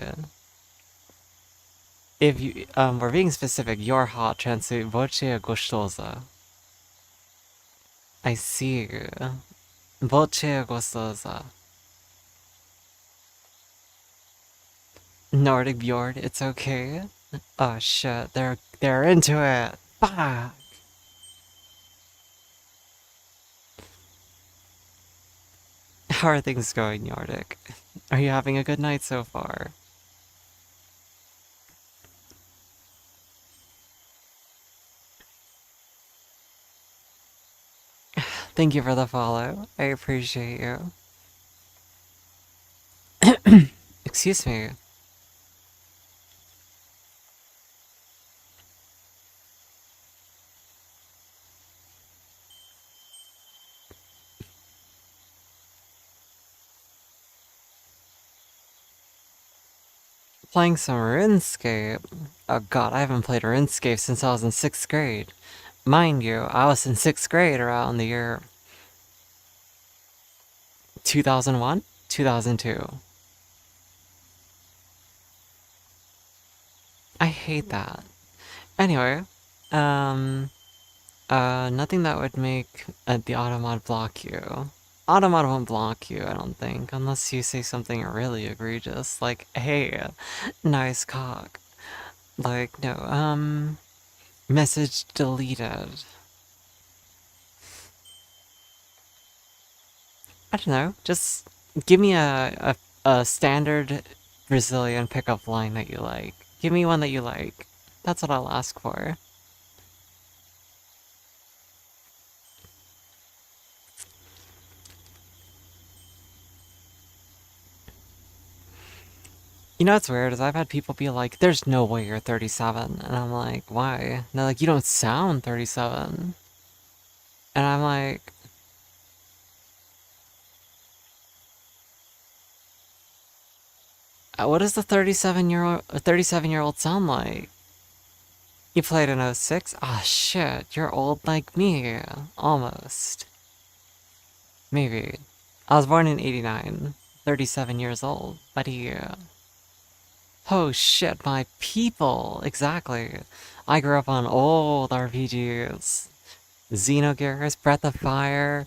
If you, we're being specific, you're hot, translate voce gustosa. I see. Voce gustosa. Nordic Bjord, it's okay. Oh shit, they're into it. Fuck. How are things going, Nordic? Are you having a good night so far? Thank you for the follow. I appreciate you. Excuse me. Playing some RuneScape. Oh god, I haven't played RuneScape since I was in 6th grade. Mind you, I was in 6th grade around the year 2001? 2002. I hate that. Anyway, nothing that would make the Automod block you. Automod won't block you, I don't think, unless you say something really egregious, like, hey, nice cock. Like, no, message deleted. I don't know, just give me a standard Brazilian pickup line that you like. Give me one that you like. That's what I'll ask for. You know what's weird is I've had people be like, there's no way you're 37. And I'm like, why? And they're like, you don't sound 37. And I'm like, what does the 37-year-old sound like? You played in '06? Ah, shit, you're old like me. Almost. Maybe. I was born in '89. 37 years old. But yeah. Oh shit, my people! Exactly. I grew up on old RPGs. Xenogears, Breath of Fire,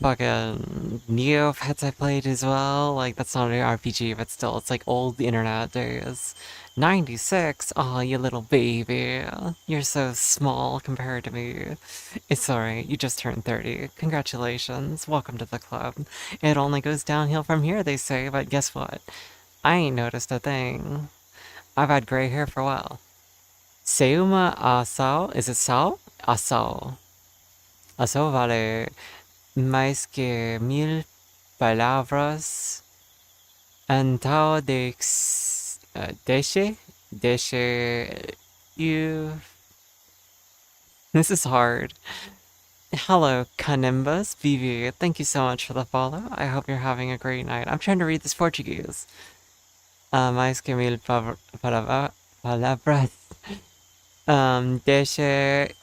fucking Neopets I played as well. Like, that's not an RPG, but still, it's like old internet days. 96? Aw, you little baby. You're so small compared to me. It's alright, you just turned 30. Congratulations. Welcome to the club. It only goes downhill from here, they say, but guess what? I ain't noticed a thing. I've had gray hair for a while. Seuma Asao? Is it Sao? Asao. Asao vale más que 1000 palabras. Antao Deshe you. This is hard. Hello, Canimbas, Vivi. Thank you so much for the follow. I hope you're having a great night. I'm trying to read this Portuguese. Mais que 1000 palabras. Deixe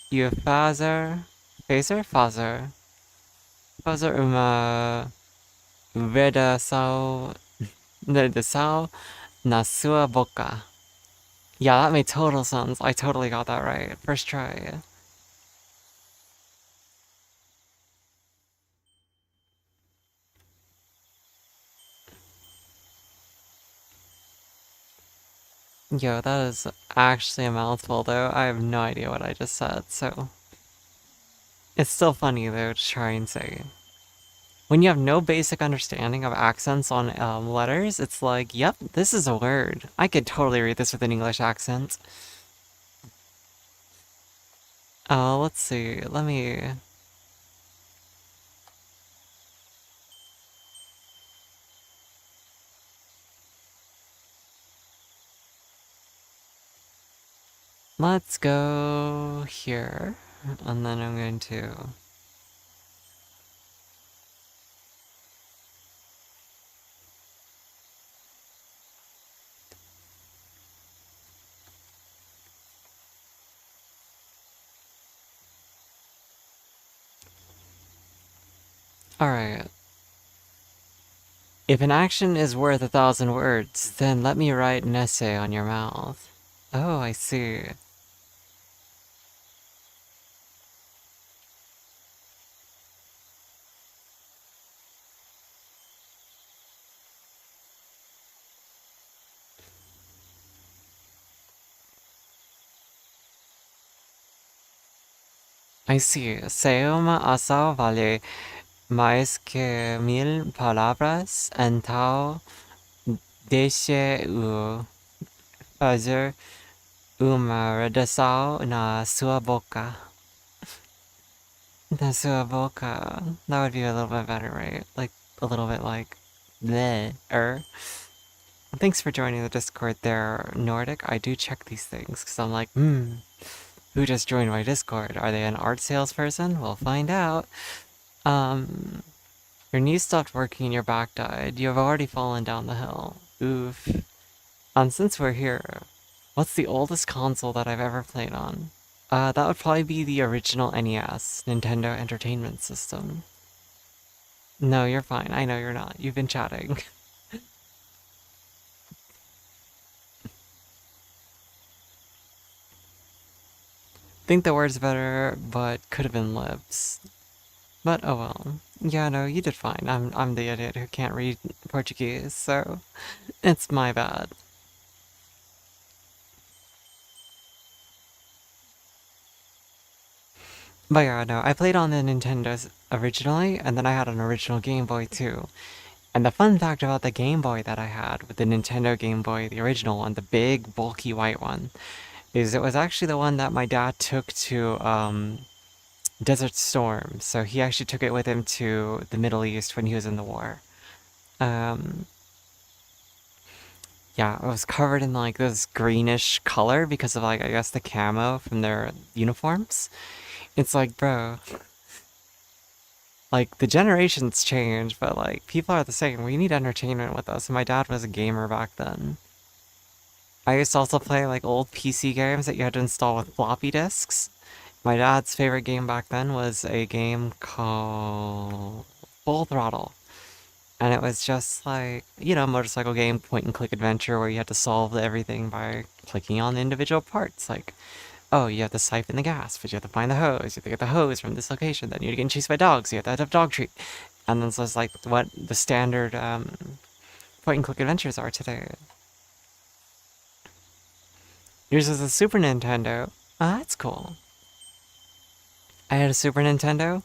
you fazer uma redação na sua boca. Yeah, that made total sense. I totally got that right. First try. Yo, that is actually a mouthful, though. I have no idea what I just said, so... It's still funny, though, to try and say. When you have no basic understanding of accents on letters, it's like, yep, this is a word. I could totally read this with an English accent. Let's see. Let me... Let's go here. And then I'm going to... Alright. If an action is worth 1,000 words, then let me write an essay on your mouth. Oh, I see. I see. Seuma asao vale mais que 1000 palabras, então deixe eu fazer uma redação na sua boca. Na sua boca. That would be a little bit better, right? Like, a little bit like, bleh. Thanks for joining the Discord there, Nordic. I do check these things, because I'm like, who just joined my Discord? Are they an art salesperson? We'll find out. Your knee stopped working and your back died. You have already fallen down the hill. Oof. Since we're here, what's the oldest console that I've ever played on? That would probably be the original NES, Nintendo Entertainment System. No, you're fine. I know you're not. You've been chatting. Think the word's better, but could have been lips. But oh well. Yeah, no, you did fine. I'm the idiot who can't read Portuguese, so it's my bad. But yeah, no, I played on the Nintendo's originally, and then I had an original Game Boy too. And the fun fact about the Game Boy that I had with the Nintendo Game Boy, the original one, the big, bulky white one, is it was actually the one that my dad took to Desert Storm. So he actually took it with him to the Middle East when he was in the war. Yeah, it was covered in like this greenish color because of like, I guess the camo from their uniforms. It's like, bro, like the generations change, but like people are the same. We need entertainment with us. And my dad was a gamer back then. I used to also play like old PC games that you had to install with floppy disks. My dad's favorite game back then was a game called Full Throttle. And it was just like, motorcycle game, point and click adventure where you had to solve everything by clicking on the individual parts. Like, oh, you have to siphon the gas, but you have to find the hose. You have to get the hose from this location. Then you're getting chased by dogs. So you have to have dog treat. And then so it's like what the standard point and click adventures are today. Yours is a Super Nintendo. Oh, that's cool. I had a Super Nintendo,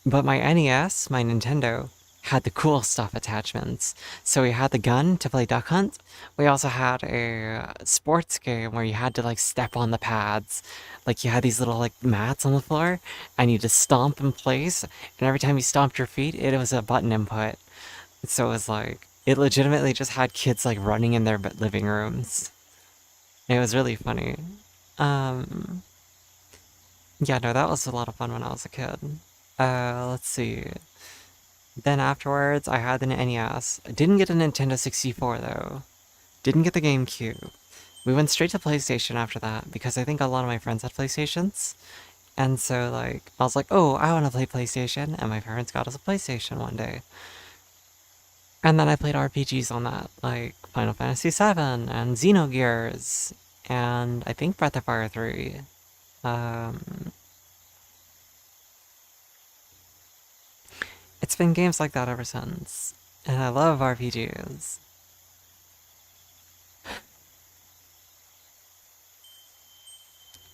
but my NES, my Nintendo, had the cool stuff attachments. So we had the gun to play Duck Hunt. We also had a sports game where you had to like step on the pads. Like you had these little like mats on the floor and you just stomp in place. And every time you stomped your feet, it was a button input. So it was like, it legitimately just had kids like running in their living rooms. It was really funny. Um, yeah, no, that was a lot of fun when I was a kid. Let's see. Then afterwards, I had the NES. I didn't get a Nintendo 64 though. Didn't get the GameCube. We went straight to PlayStation after that because I think a lot of my friends had PlayStations. And so, like, I was like, oh, I want to play PlayStation. And my parents got us a PlayStation one day. And then I played RPGs on that, like Final Fantasy VII and Xenogears. And I think Breath of Fire 3. It's been games like that ever since. And I love RPGs.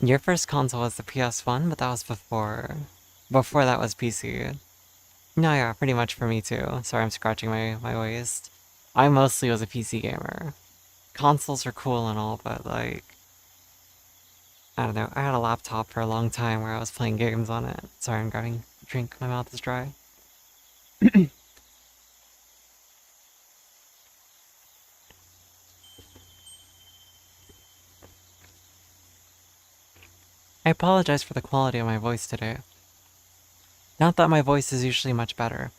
Your first console was the PS1, but that was before. Before that was PC. No, yeah, pretty much for me too. Sorry, I'm scratching my waist. I mostly was a PC gamer. Consoles are cool and all, but like, I don't know. I had a laptop for a long time where I was playing games on it. Sorry, I'm grabbing a drink. My mouth is dry. I apologize for the quality of my voice today. Not that my voice is usually much better,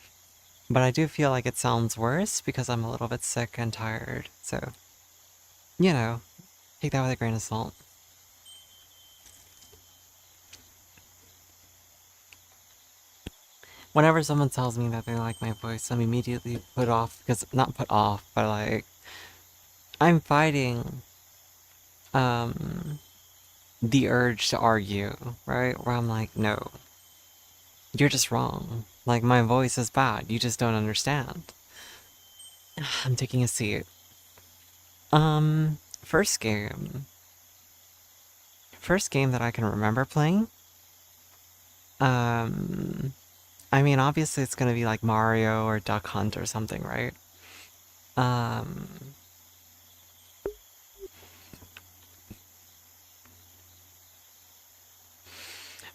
but I do feel like it sounds worse because I'm a little bit sick and tired, so, take that with a grain of salt. Whenever someone tells me that they like my voice, I'm immediately put off, because, not put off, but like, I'm fighting, the urge to argue, right? Where I'm like, no, you're just wrong. Like, my voice is bad, you just don't understand. I'm taking a seat. First game. First game that I can remember playing? I mean, obviously it's gonna be like Mario or Duck Hunt or something, right? Um,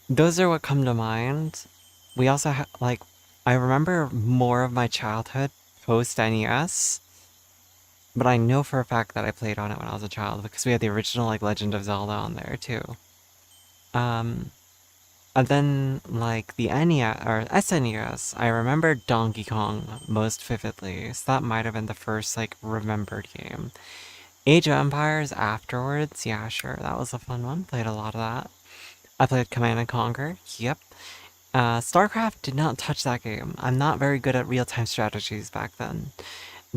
those are what come to mind. We also have, like, I remember more of my childhood post NES, but I know for a fact that I played on it when I was a child because we had the original, like, Legend of Zelda on there too. Um, and then, like, the NES, or SNES, I remember Donkey Kong most vividly, so that might have been the first, like, remembered game. Age of Empires afterwards, yeah, sure, that was a fun one. Played a lot of that. I played Command and Conquer, yep. StarCraft did not touch that game. I'm not very good at real-time strategies back then.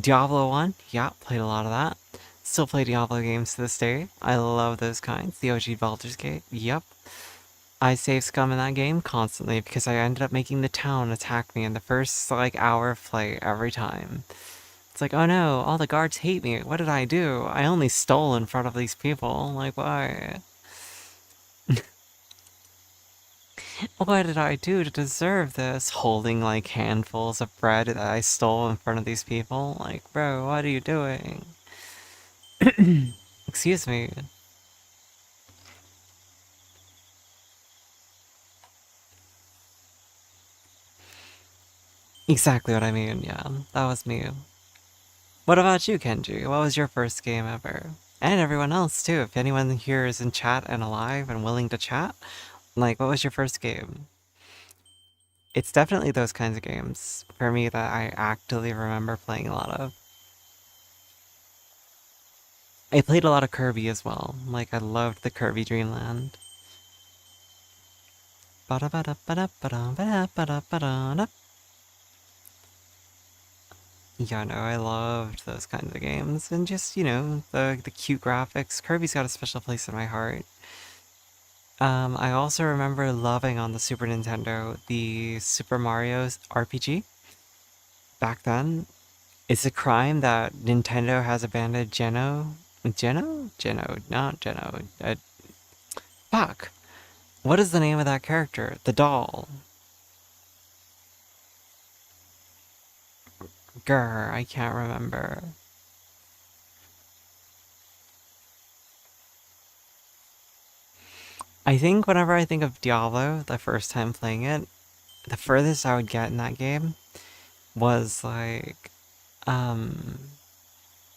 Diablo 1, yeah, played a lot of that. Still play Diablo games to this day. I love those kinds. The OG Baldur's Gate, yep. I save scum in that game constantly because I ended up making the town attack me in the first, like, hour of play every time. It's like, oh no, all the guards hate me. What did I do? I only stole in front of these people. Like, why? What did I do to deserve this? Holding, like, handfuls of bread that I stole in front of these people? Like, bro, what are you doing? Excuse me. Exactly what I mean, yeah. That was me. What about you, Kenji? What was your first game ever? And everyone else, too. If anyone here is in chat and alive and willing to chat, like, what was your first game? It's definitely those kinds of games, for me, that I actively remember playing a lot of. I played a lot of Kirby as well. Like, I loved the Kirby Dream Land. Yeah, no, I loved those kinds of games, and just the cute graphics. Kirby's got a special place in my heart. I also remember loving on the Super Nintendo the Super Mario's RPG back then. It's a crime that Nintendo has abandoned not Geno. Fuck. What is the name of that character? The doll. Grr, I can't remember. I think whenever I think of Diablo, the first time playing it, the furthest I would get in that game was like, um,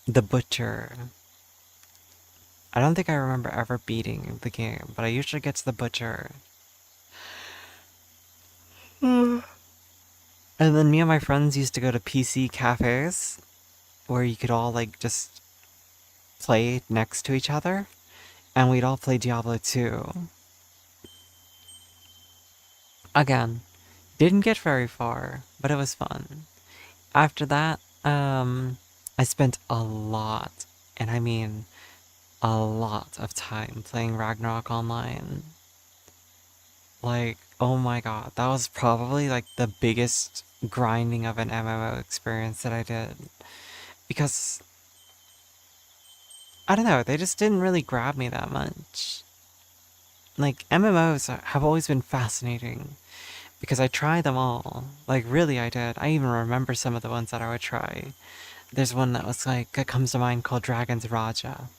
the Butcher. I don't think I remember ever beating the game, but I usually get to the Butcher. And then me and my friends used to go to PC cafes where you could all like just play next to each other, and we'd all play Diablo 2. Again, didn't get very far, but it was fun. After that, I spent a lot, and I mean a lot of time playing Ragnarok Online. Like, oh my god, that was probably like the biggest grinding of an MMO experience that I did. Because, I don't know, they just didn't really grab me that much. Like, MMOs have always been fascinating because I tried them all. Like, really, I did. I even remember some of the ones that I would try. There's one that was like, that comes to mind called Dragon's Raja.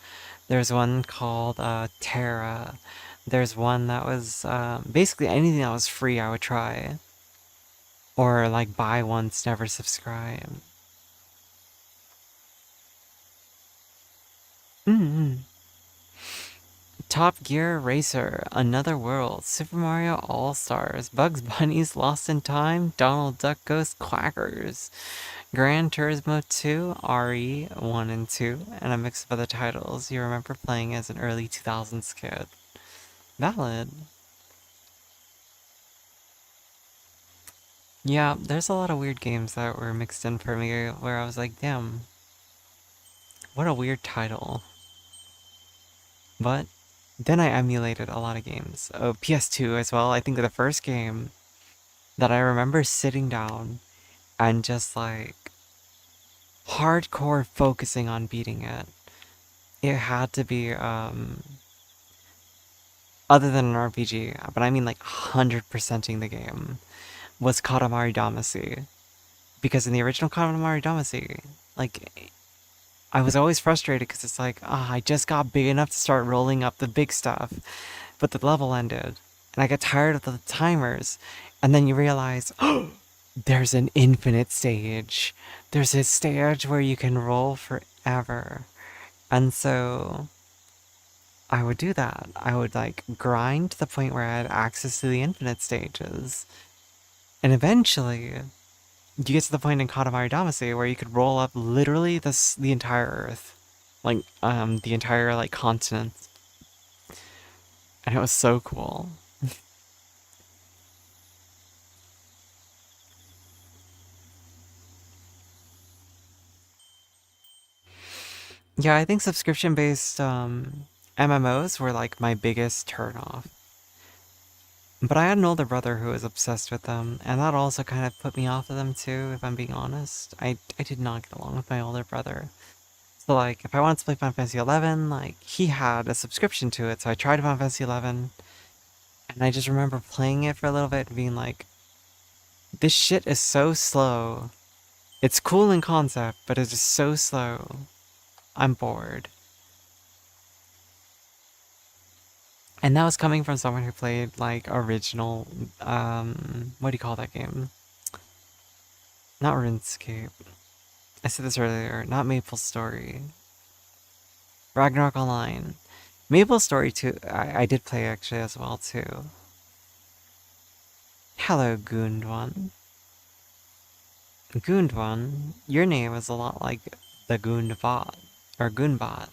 There's one called Terra. There's one that was basically anything that was free I would try. Or like buy once, never subscribe. Mm-hmm. Top Gear Racer, Another World, Super Mario All-Stars, Bugs Bunny's Lost in Time, Donald Duck Goes Quackers, Gran Turismo 2, RE 1 and 2, and a mix of other titles you remember playing as an early 2000s kid. Valid. Yeah, there's a lot of weird games that were mixed in for me where I was like, damn, what a weird title. But then I emulated a lot of games. Oh, PS2 as well. I think the first game that I remember sitting down and just like hardcore focusing on beating it, it had to be other than an RPG, but I mean like 100%ing the game, was Katamari Damacy. Because in the original Katamari Damacy, like, I was always frustrated because it's like, I just got big enough to start rolling up the big stuff, but the level ended, and I got tired of the timers, and then you realize, oh, there's an infinite stage. There's a stage where you can roll forever. And so I would do that. I would like grind to the point where I had access to the infinite stages. And eventually, you get to the point in Katamari Damacy where you could roll up literally the entire Earth, like the entire like continent, and it was so cool. Yeah, I think subscription-based MMOs were like my biggest turnoff. But I had an older brother who was obsessed with them, and that also kind of put me off of them too, if I'm being honest. I did not get along with my older brother. So like, if I wanted to play Final Fantasy 11, like, he had a subscription to it, so I tried Final Fantasy 11, and I just remember playing it for a little bit and being like, this shit is so slow. It's cool in concept, but it is so slow. I'm bored. And that was coming from someone who played like original, what do you call that game? Not RuneScape. I said this earlier, not Maple Story. Ragnarok Online. Maple Story 2, I did play actually as well too. Hello, Gundwan. Gundwan, your name is a lot like the Goondbot, or Goonbot,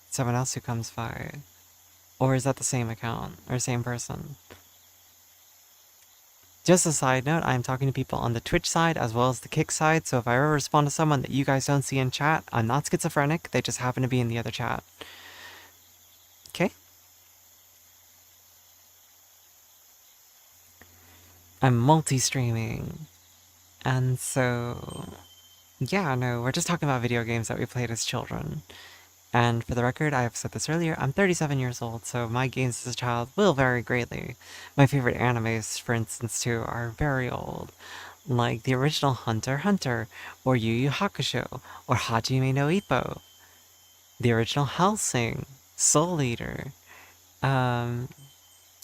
someone else who comes by. Or is that the same account, or same person? Just a side note, I'm talking to people on the Twitch side as well as the Kick side, so if I ever respond to someone that you guys don't see in chat, I'm not schizophrenic, they just happen to be in the other chat. Okay? I'm multi-streaming. And so, yeah, no, we're just talking about video games that we played as children. And for the record, I have said this earlier, I'm 37 years old, so my games as a child will vary greatly. My favorite animes, for instance, too, are very old. Like the original Hunter x Hunter, or Yu Yu Hakusho, or Hajime no Ippo. The original Hellsing, Soul Eater. Um,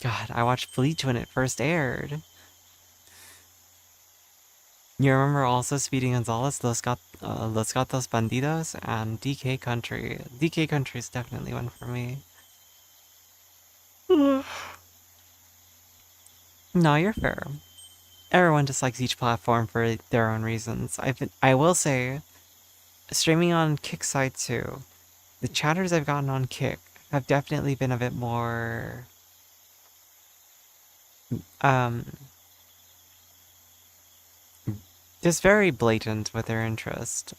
God, I watched Bleach when it first aired. You remember also Speedy Gonzales, Los Gatos Bandidos, and DK Country. DK Country is definitely one for me. No, you're fair. Everyone just likes each platform for their own reasons. I will say, streaming on Kick side too, the chatters I've gotten on Kick have definitely been a bit more, um, just very blatant with their interest.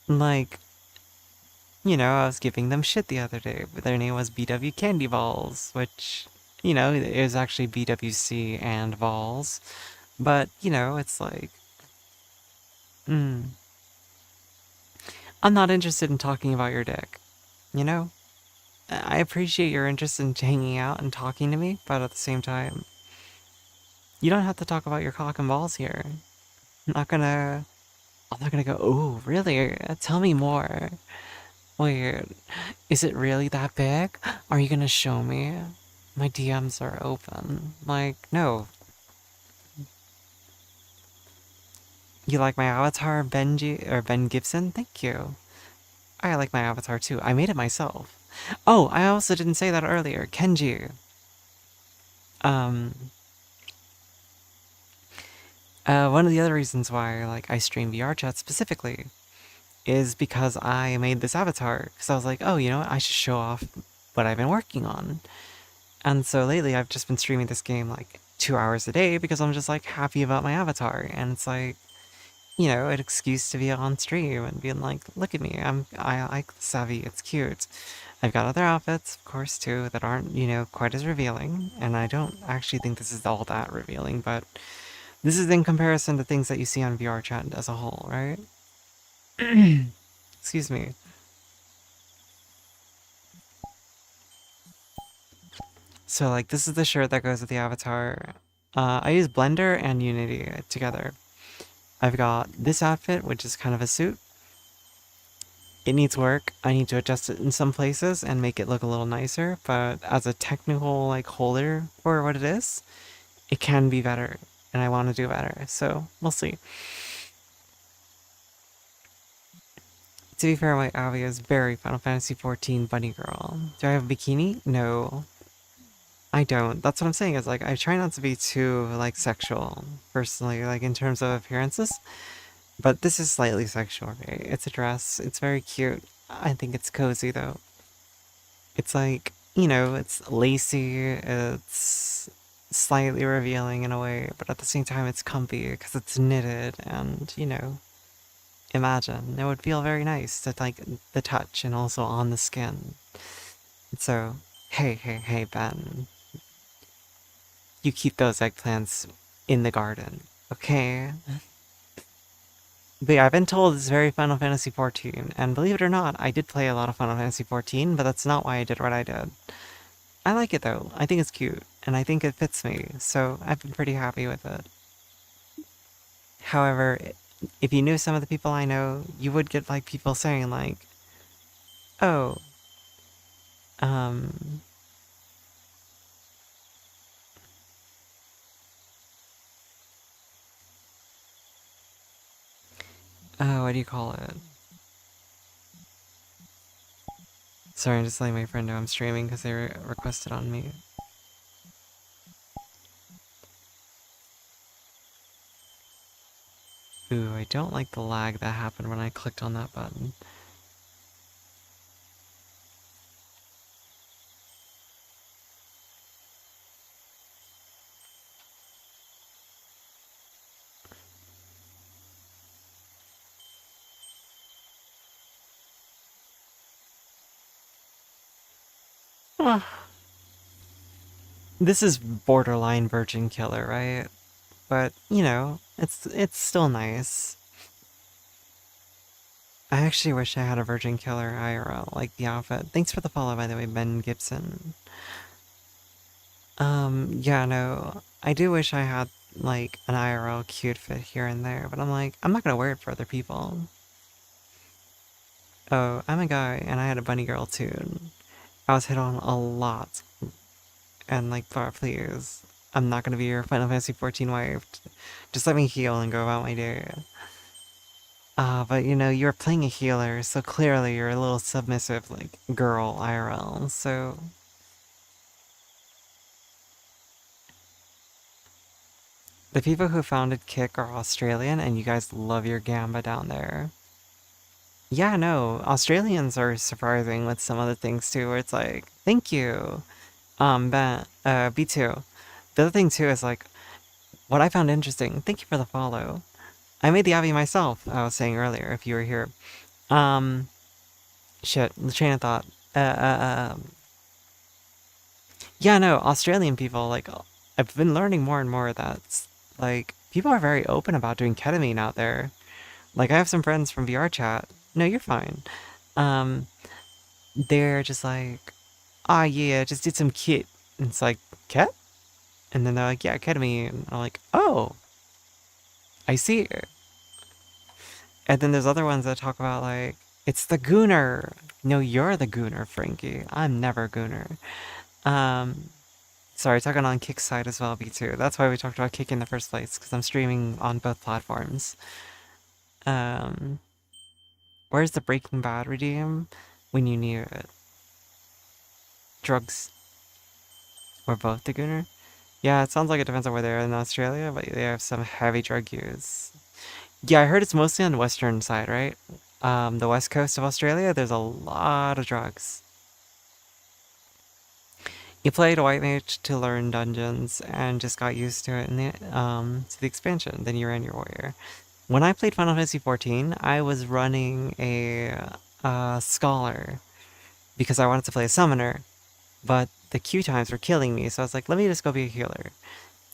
Like, I was giving them shit the other day, but their name was BW Candy Balls, which, it was actually BWC and Balls. But, it's like, mm, I'm not interested in talking about your dick, you know? I appreciate your interest in hanging out and talking to me, but at the same time, you don't have to talk about your cock and balls here. I'm not gonna go, oh, really? Tell me more. Wait, is it really that big? Are you gonna show me? My DMs are open. Like, no. You like my avatar, Benji, or Ben Gibson? Thank you. I like my avatar too. I made it myself. Oh, I also didn't say that earlier. Kenji. Um, one of the other reasons why, like, I stream VR chat specifically is because I made this avatar. Because I was like, oh, you know what? I should show off what I've been working on. And so lately I've just been streaming this game like 2 hours a day because I'm just like happy about my avatar. And it's like, an excuse to be on stream and being like, look at me, I like Savvy, it's cute. I've got other outfits, of course, too, that aren't, quite as revealing. And I don't actually think this is all that revealing, but this is in comparison to things that you see on VR chat as a whole, right? Excuse me. So, like, this is the shirt that goes with the avatar. I use Blender and Unity together. I've got this outfit, which is kind of a suit. It needs work. I need to adjust it in some places and make it look a little nicer, but as a technical, like, holder for what it is, it can be better, and I want to do better, so we'll see. To be fair, my Abby is very Final Fantasy XIV bunny girl. Do I have a bikini? No. I don't. That's what I'm saying, is like, I try not to be too, like, sexual, personally, like, in terms of appearances. But this is slightly sexual, right? It's a dress. It's very cute. I think it's cozy, though. It's like, it's lacy, it's slightly revealing in a way, but at the same time it's comfy because it's knitted and, imagine. It would feel very nice to, like, the touch and also on the skin. So, hey, Ben. You keep those eggplants in the garden, okay? But yeah, I've been told it's very Final Fantasy XIV, and believe it or not, I did play a lot of Final Fantasy XIV, but that's not why I did what I did. I like it though. I think it's cute, and I think it fits me, so I've been pretty happy with it. However, if you knew some of the people I know, you would get like people saying like, oh, um, what do you call it? Sorry, I'm just letting my friend know I'm streaming because they requested on me. Ooh, I don't like the lag that happened when I clicked on that button. This is borderline virgin killer, right? But, you know, it's still nice. I actually wish I had a virgin killer IRL, like the outfit. Thanks for the follow, by the way, Ben Gibson. Yeah, no, I do wish I had, like, an IRL cute fit here and there, but I'm like, I'm not gonna wear it for other people. Oh, I'm a guy, and I had a bunny girl too. I was hit on a lot, and like, please, I'm not gonna be your Final Fantasy 14 wife. Just let me heal and go about my day. But you know, you're playing a healer, so clearly you're a little submissive, like, girl IRL, so... The people who founded Kick are Australian, and you guys love your Gamba down there. Yeah, no, Australians are surprising with some of the things too, where it's like, thank you, B2. The other thing too is like, what I found interesting, thank you for the follow. I made the Abby myself, I was saying earlier, if you were here. Um, Shit, the train of thought. Yeah, no, Australian people, like, I've been learning more and more that, like, people are very open about doing ketamine out there. Like, I have some friends from VR chat. No, you're fine. Um, they're just like, ah, yeah, just did some kit. And it's like, ket? And then they're like, yeah, ketamine. And I'm like, oh, I see. And then there's other ones that talk about, like, it's the gooner. No, you're the gooner, Frankie. I'm never gooner. Um, Sorry, talking on Kick's side as well, B2. That's why we talked about Kick in the first place, because I'm streaming on both platforms. Um, where's the Breaking Bad redeem? When you need it. Drugs. Or both the gooner? Yeah, it sounds like it depends on where they are in Australia, but they have some heavy drug use. Yeah, I heard it's mostly on the western side, right? The west coast of Australia, there's a lot of drugs. You played White Mage to learn dungeons and just got used to it in to the expansion. Then you ran your warrior. When I played Final Fantasy XIV, I was running a scholar because I wanted to play a summoner, but the queue times were killing me, so I was like, let me just go be a healer.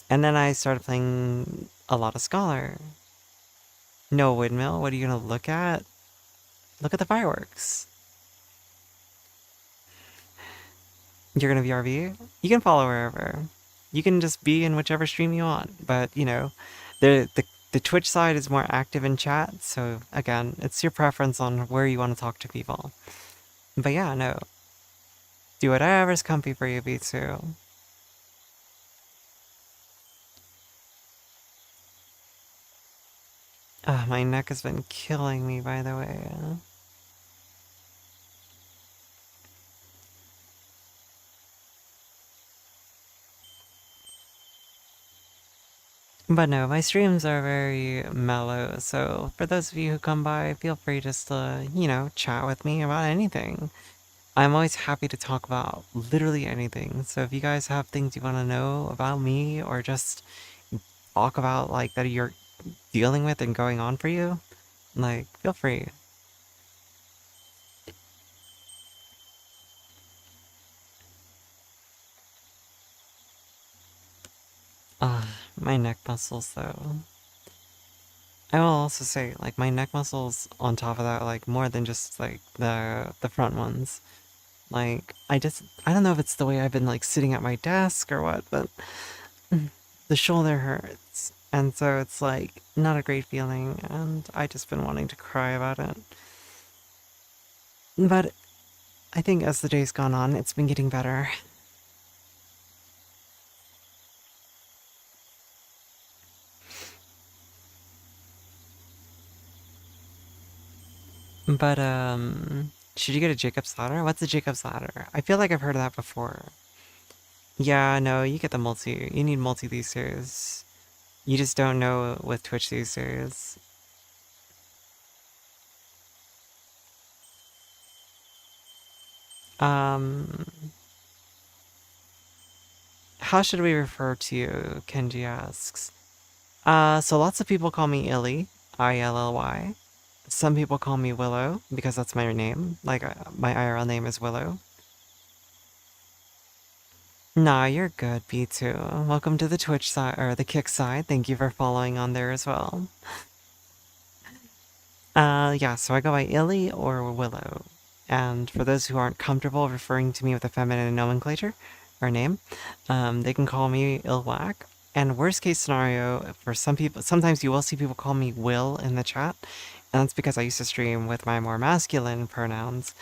And then I started playing a lot of scholar. No windmill, what are you gonna look at? Look at the fireworks. You're gonna be RV? You can follow wherever. You can just be in whichever stream you want. But, you know, the Twitch side is more active in chat, so again, it's your preference on where you want to talk to people. But yeah, no. Do whatever's comfy for you, B2. My neck has been killing me, by the way. But no, my streams are very mellow, so for those of you who come by, feel free just to, you know, chat with me about anything. I'm always happy to talk about literally anything, so if you guys have things you want to know about me, or just talk about, like, that you're dealing with and going on for you, like, feel free. My neck muscles, though. I will also say, like, my neck muscles on top of that, like, more than just, like, the front ones. Like, I don't know if it's the way I've been, like, sitting at my desk or what, but the shoulder hurts. And so it's, like, not a great feeling, and I just been wanting to cry about it. But I think as the day's gone on, it's been getting better. But, should you get a Jacob's Ladder? What's a Jacob's Ladder? I feel like I've heard of that before. Yeah, no, you get the multi. You need multi these days. You just don't know with Twitch these days. Um, how should we refer to you? Kenji asks. So lots of people call me Illy, ILLY. Some people call me Willow because that's my name. Like my IRL name is Willow. Nah, you're good, B2. Welcome to the Twitch side, or the Kick side. Thank you for following on there as well. Yeah, so I go by Illy or Willow. And for those who aren't comfortable referring to me with a feminine nomenclature or name, they can call me Ilwak. And worst case scenario, for some people, sometimes you will see people call me Will in the chat. And that's because I used to stream with my more masculine pronouns.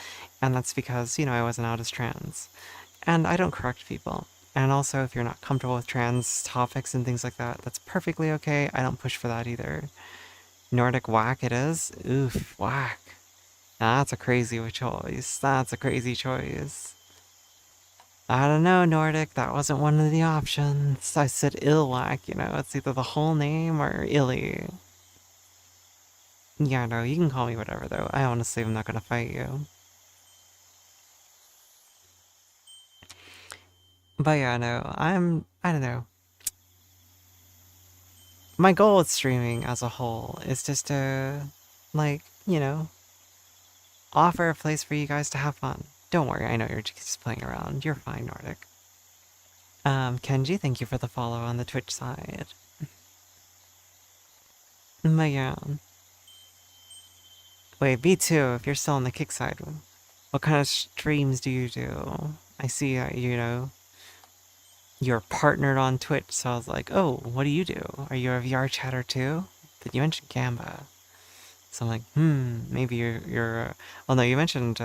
And that's because, I wasn't out as trans. And I don't correct people. And also, if you're not comfortable with trans topics and things like that, that's perfectly okay. I don't push for that either. Nordic whack it is? Oof, whack. That's a crazy choice. That's a crazy choice. I don't know, Nordic. That wasn't one of the options. I said Ilwhack, it's either the whole name or Illy. Yeah, no, you can call me whatever, though. I honestly am not gonna fight you. But yeah, no, I don't know. My goal with streaming as a whole is just to, like, offer a place for you guys to have fun. Don't worry, I know you're just playing around. You're fine, Nordic. Kenji, thank you for the follow on the Twitch side. But yeah. Wait, B2, if you're still on the Kick side, what kind of streams do you do? I see, you're partnered on Twitch, so I was like, oh, what do you do? Are you a VR chatter too? Did you mention Gamba? So I'm like, maybe you're well, no, you mentioned,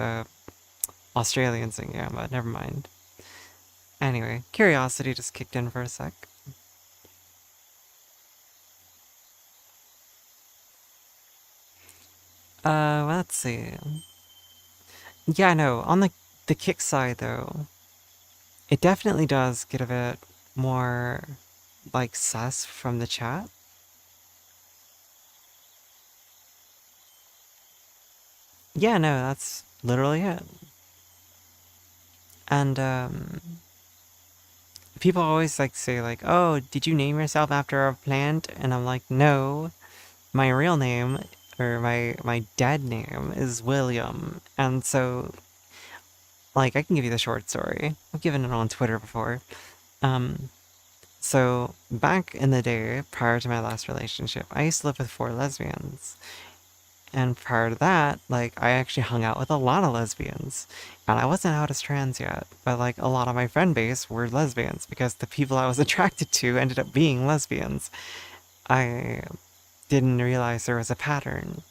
Australians in Gamba, never mind. Anyway, curiosity just kicked in for a sec. Let's see. Yeah, no, on the Kick side though, it definitely does get a bit more like sus from the chat. Yeah, no, that's literally it. And people always like say like, "Oh, did you name yourself after a plant?" And I'm like, "No, my real name or my dead name is William." And so like I can give you the short story. I've given it on Twitter before. Um so back in the day prior to my last relationship, I used to live with 4 lesbians. And prior to that, like, I actually hung out with a lot of lesbians. And I wasn't out as trans yet, but like, a lot of my friend base were lesbians because the people I was attracted to ended up being lesbians. I didn't realize there was a pattern.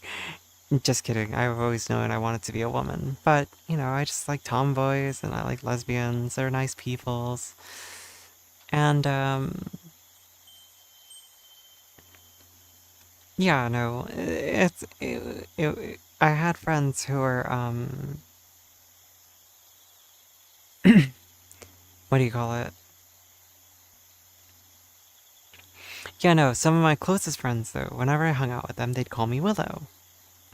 Just kidding. I've always known I wanted to be a woman. But, I just like tomboys and I like lesbians. They're nice peoples. And, yeah, no, I had friends who were, what do you call it? Yeah, no, some of my closest friends, though, whenever I hung out with them, they'd call me Willow.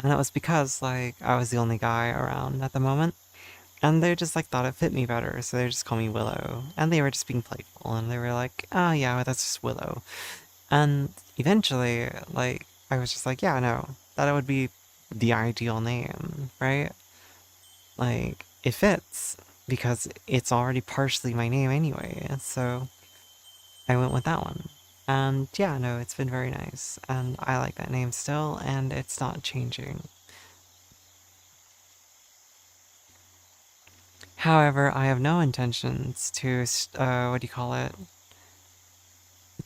And it was because, like, I was the only guy around at the moment. And they just, like, thought it fit me better, so they just call me Willow. And they were just being playful, and they were like, oh, yeah, well, that's just Willow. And eventually, like, I was just like, yeah, no, that would be the ideal name, right? Like, it fits, because it's already partially my name anyway, so I went with that one. And yeah, no, it's been very nice. And I like that name still, and it's not changing. However, I have no intentions to, what do you call it?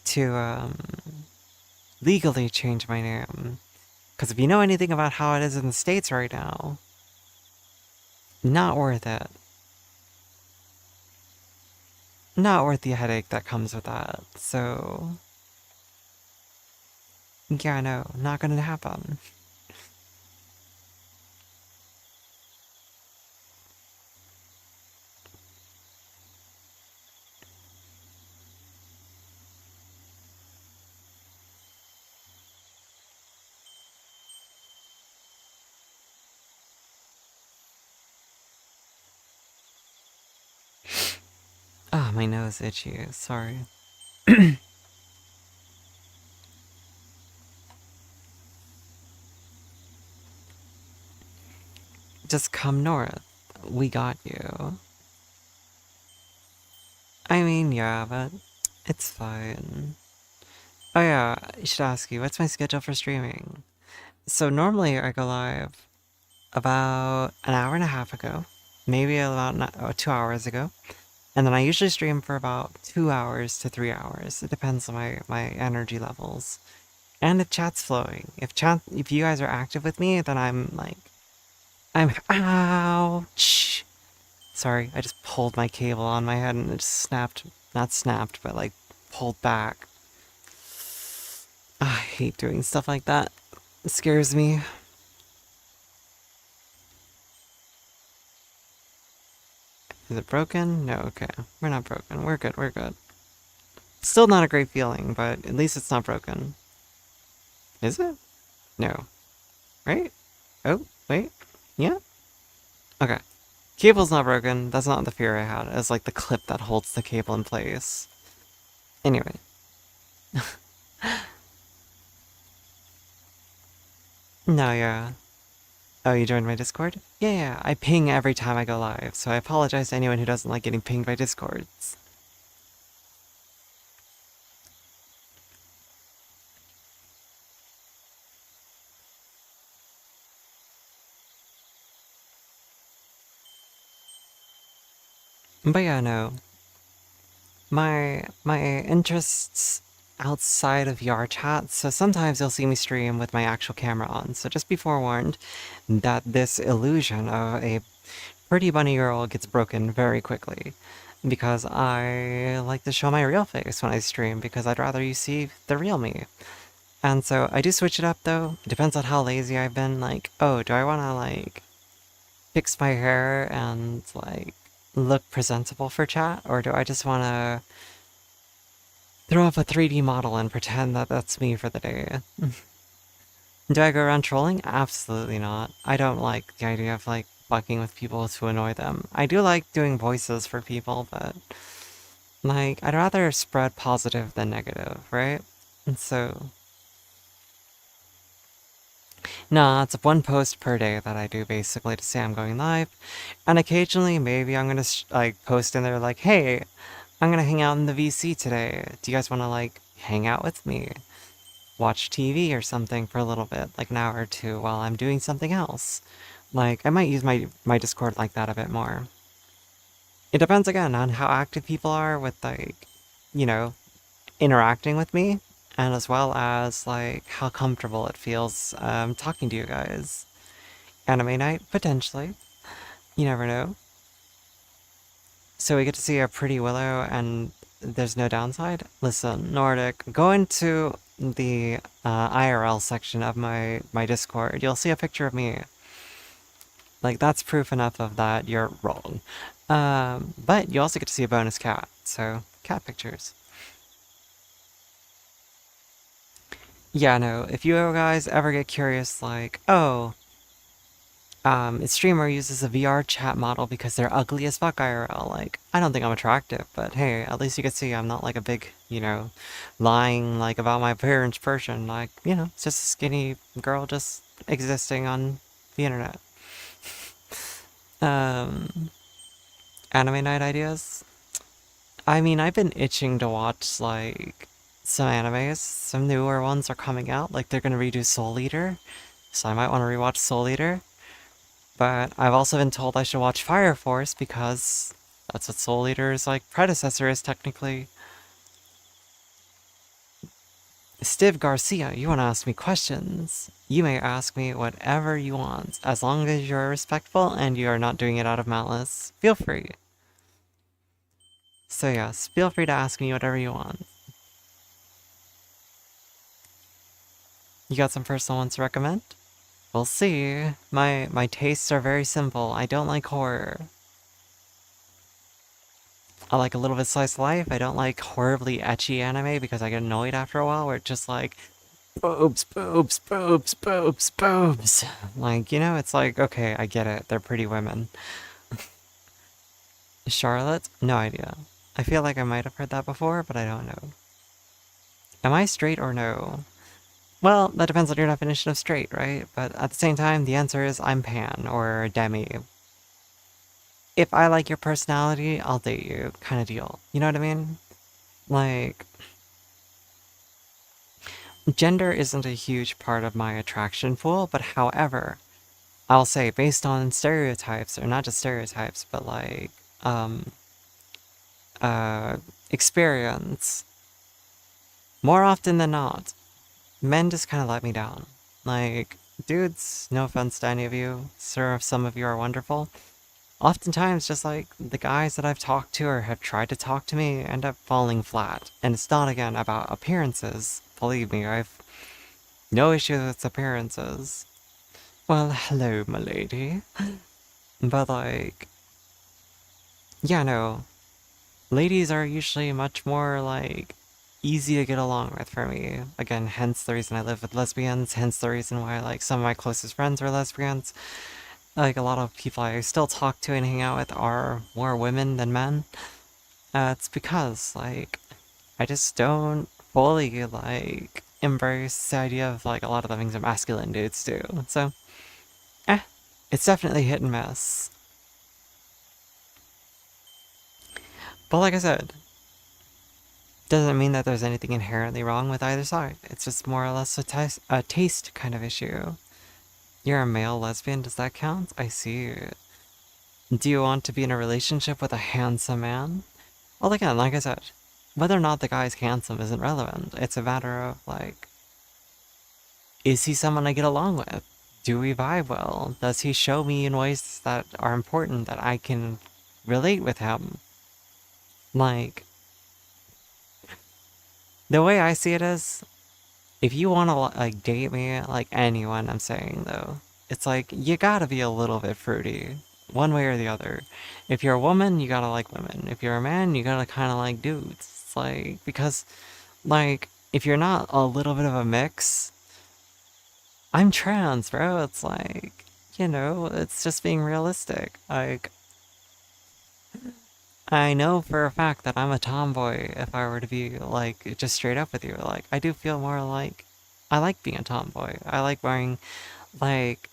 To, legally change my name. Because if you know anything about how it is in the States right now, not worth it. Not worth the headache that comes with that. So, yeah, no, not gonna happen. Ah, my nose itchy, sorry. Just come north. We got you. I mean, yeah, but it's fine. Oh yeah, I should ask you, what's my schedule for streaming? So normally I go live about an hour and a half ago, maybe about 2 hours ago, and then I usually stream for about 2 hours to 3 hours. It depends on my energy levels. And if chat's flowing. If you guys are active with me, then I'm ouch. Sorry, I just pulled my cable on my head and it just snapped. Not snapped, but like pulled back. I hate doing stuff like that. It scares me. Is it broken? No, okay. We're not broken. We're good, we're good. Still not a great feeling, but at least it's not broken. Is it? No. Right? Oh, wait. Yeah? Okay. Cable's not broken. That's not the fear I had. It's like the clip that holds the cable in place. Anyway. No, yeah. Oh, you joined my Discord? Yeah, yeah. I ping every time I go live, so I apologize to anyone who doesn't like getting pinged by Discords. But yeah, no. My interests outside of VR chat, so sometimes you'll see me stream with my actual camera on, so just be forewarned that this illusion of a pretty bunny girl gets broken very quickly. Because I like to show my real face when I stream, because I'd rather you see the real me. And so I do switch it up though. It depends on how lazy I've been. Like, oh, do I want to like fix my hair and like look presentable for chat? Or do I just want to throw up a 3D model and pretend that that's me for the day? Do I go around trolling? Absolutely not. I don't like the idea of like fucking with people to annoy them. I do like doing voices for people, but like I'd rather spread positive than negative, right? And so no, it's one post per day that I do basically to say I'm going live. And occasionally maybe I'm gonna like post in there like, hey, I'm gonna hang out in the VC today. Do you guys wanna like hang out with me? Watch TV or something for a little bit, like an hour or two while I'm doing something else. Like, I might use my Discord like that a bit more. It depends again on how active people are with like, you know, interacting with me, and as well as like how comfortable it feels talking to you guys. Anime night, potentially. You never know. So we get to see a pretty Willow and there's no downside? Listen, Nordic, go into the IRL section of my Discord. You'll see a picture of me. Like, that's proof enough of that you're wrong. But you also get to see a bonus cat, so cat pictures. Yeah, no, if you guys ever get curious, like, oh, a streamer uses a VR chat model because they're ugly as fuck IRL. Like, I don't think I'm attractive, but hey, at least you can see I'm not like a big, lying like about my appearance person. Like, it's just a skinny girl just existing on the internet. Um, Anime night ideas? I mean, I've been itching to watch like some animes. Some newer ones are coming out. Like they're gonna redo Soul Eater, so I might want to rewatch Soul Eater. But I've also been told I should watch Fire Force because that's what Soul Eater's like predecessor is technically. Stiv Garcia, you want to ask me questions? You may ask me whatever you want, as long as you're respectful and you are not doing it out of malice. Feel free. So yes, feel free to ask me whatever you want. You got some personal ones to recommend? We'll see. My tastes are very simple. I don't like horror. I like a little bit slice of life. I don't like horribly ecchi anime because I get annoyed after a while where it's just like boobs, boobs, boobs, boobs, boobs. Like, it's like, okay, I get it. They're pretty women. Charlotte? No idea. I feel like I might have heard that before, but I don't know. Am I straight or no? Well, that depends on your definition of straight, right? But at the same time, the answer is I'm pan or demi. if I like your personality, I'll date you kind of deal. You know what I mean? Like, gender isn't a huge part of my attraction pool, but however, I'll say based on stereotypes, or not just stereotypes, but like, um, uh, experience, more often than not, men just kind of let me down. Like, dudes, no offense to any of you, sir, some of you are wonderful. Oftentimes, just like the guys that I've talked to or have tried to talk to me end up falling flat. And it's not, again, about appearances. Believe me, I've no issue with appearances. Well, hello, my lady. But, like, yeah, no. Ladies are usually much more, like, easy to get along with for me. Again, hence the reason I live with lesbians, hence the reason why, like, some of my closest friends are lesbians. Like, a lot of people I still talk to and hang out with are more women than men. It's because, like, I just don't fully, like, embrace the idea of, like, a lot of the things that masculine dudes do. So, eh, it's definitely hit and miss. But like I said, doesn't mean that there's anything inherently wrong with either side. It's just more or less a taste kind of issue. You're a male lesbian, does that count? I see. Do you want to be in a relationship with a handsome man? Well, again, like I said, whether or not the guy's handsome isn't relevant. It's a matter of, like, is he someone I get along with? Do we vibe well? Does he show me in ways that are important that I can relate with him? Like, the way I see it is, if you want to, like, date me, like anyone, I'm saying, though, it's like, you gotta be a little bit fruity. One way or the other. If you're a woman, you gotta like women. If you're a man, you gotta kind of like dudes. It's like, because, like, if you're not a little bit of a mix, I'm trans, bro. It's like, it's just being realistic. Like, I know for a fact that I'm a tomboy if I were to be, like, just straight up with you. Like, I do feel more like, I like being a tomboy. I like wearing, like,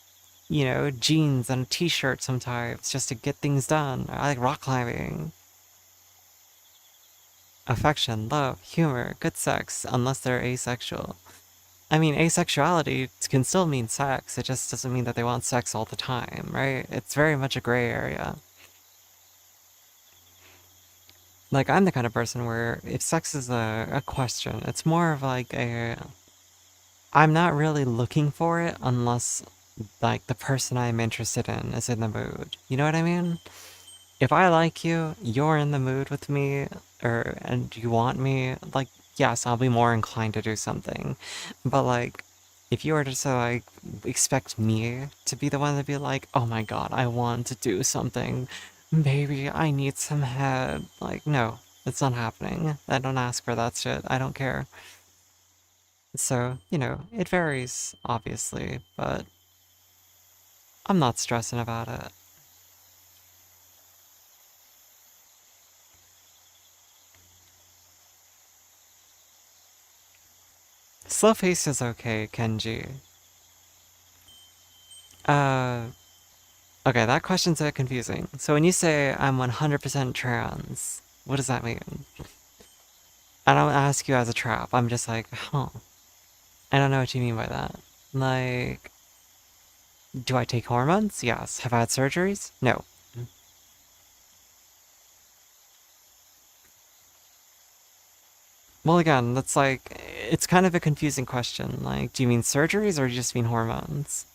jeans and a t-shirt sometimes just to get things done. I like rock climbing. Affection, love, humor, good sex, unless they're asexual. I mean, asexuality can still mean sex, it just doesn't mean that they want sex all the time, right? It's very much a gray area. Like, I'm the kind of person where if sex is a question, it's more of like I'm not really looking for it unless, like, the person I'm interested in is in the mood. You know what I mean? If I like you, you're in the mood with me, and you want me, like, yes, I'll be more inclined to do something. But, like, if you were to say, like, expect me to be the one to be like, oh my god, I want to do something, maybe I need some head, like, no, it's not happening. I don't ask for that shit. I don't care. So, it varies, obviously, but I'm not stressing about it. Slow pace is okay, Kenji. Uh, okay, that question's a bit confusing. So when you say I'm 100% trans, what does that mean? I don't ask you as a trap. I'm just like, huh. I don't know what you mean by that. Like, do I take hormones? Yes. Have I had surgeries? No. Well, again, that's like, it's kind of a confusing question. Like, do you mean surgeries or do you just mean hormones?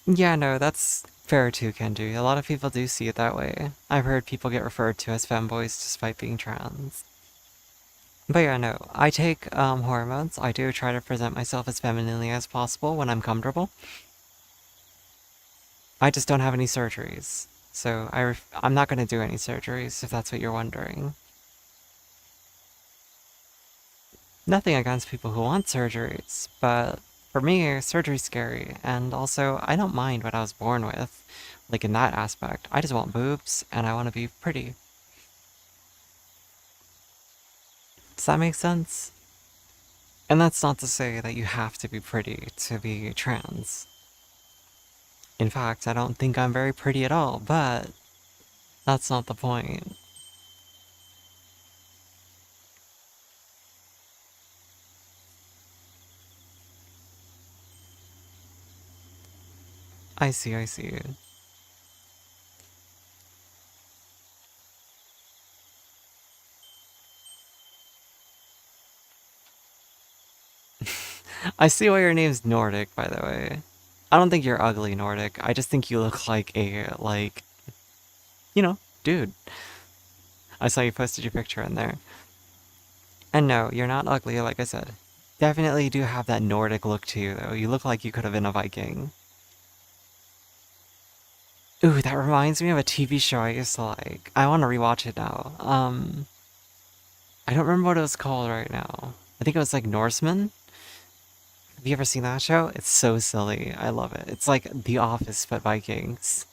Yeah, no, that's fair too, Kenji. A lot of people do see it that way. I've heard people get referred to as femboys despite being trans. But yeah, no, I take hormones. I do try to present myself as femininely as possible when I'm comfortable. I just don't have any surgeries. So I'm not going to do any surgeries, if that's what you're wondering. Nothing against people who want surgeries, but for me, surgery's scary. And also, I don't mind what I was born with. Like, in that aspect. I just want boobs, and I want to be pretty. Does that make sense? And that's not to say that you have to be pretty to be trans. In fact, I don't think I'm very pretty at all, but that's not the point. I see, I see. I see why your name's Nordic, by the way. I don't think you're ugly, Nordic. I just think you look like a, you know, dude. I saw you posted your picture in there. And no, you're not ugly, like I said. Definitely do have that Nordic look to you, though. You look like you could have been a Viking. Ooh, that reminds me of a TV show I used to like. I want to rewatch it now. I don't remember what it was called right now. I think it was like Norseman. Have you ever seen that show? It's so silly. I love it. It's like The Office but Vikings.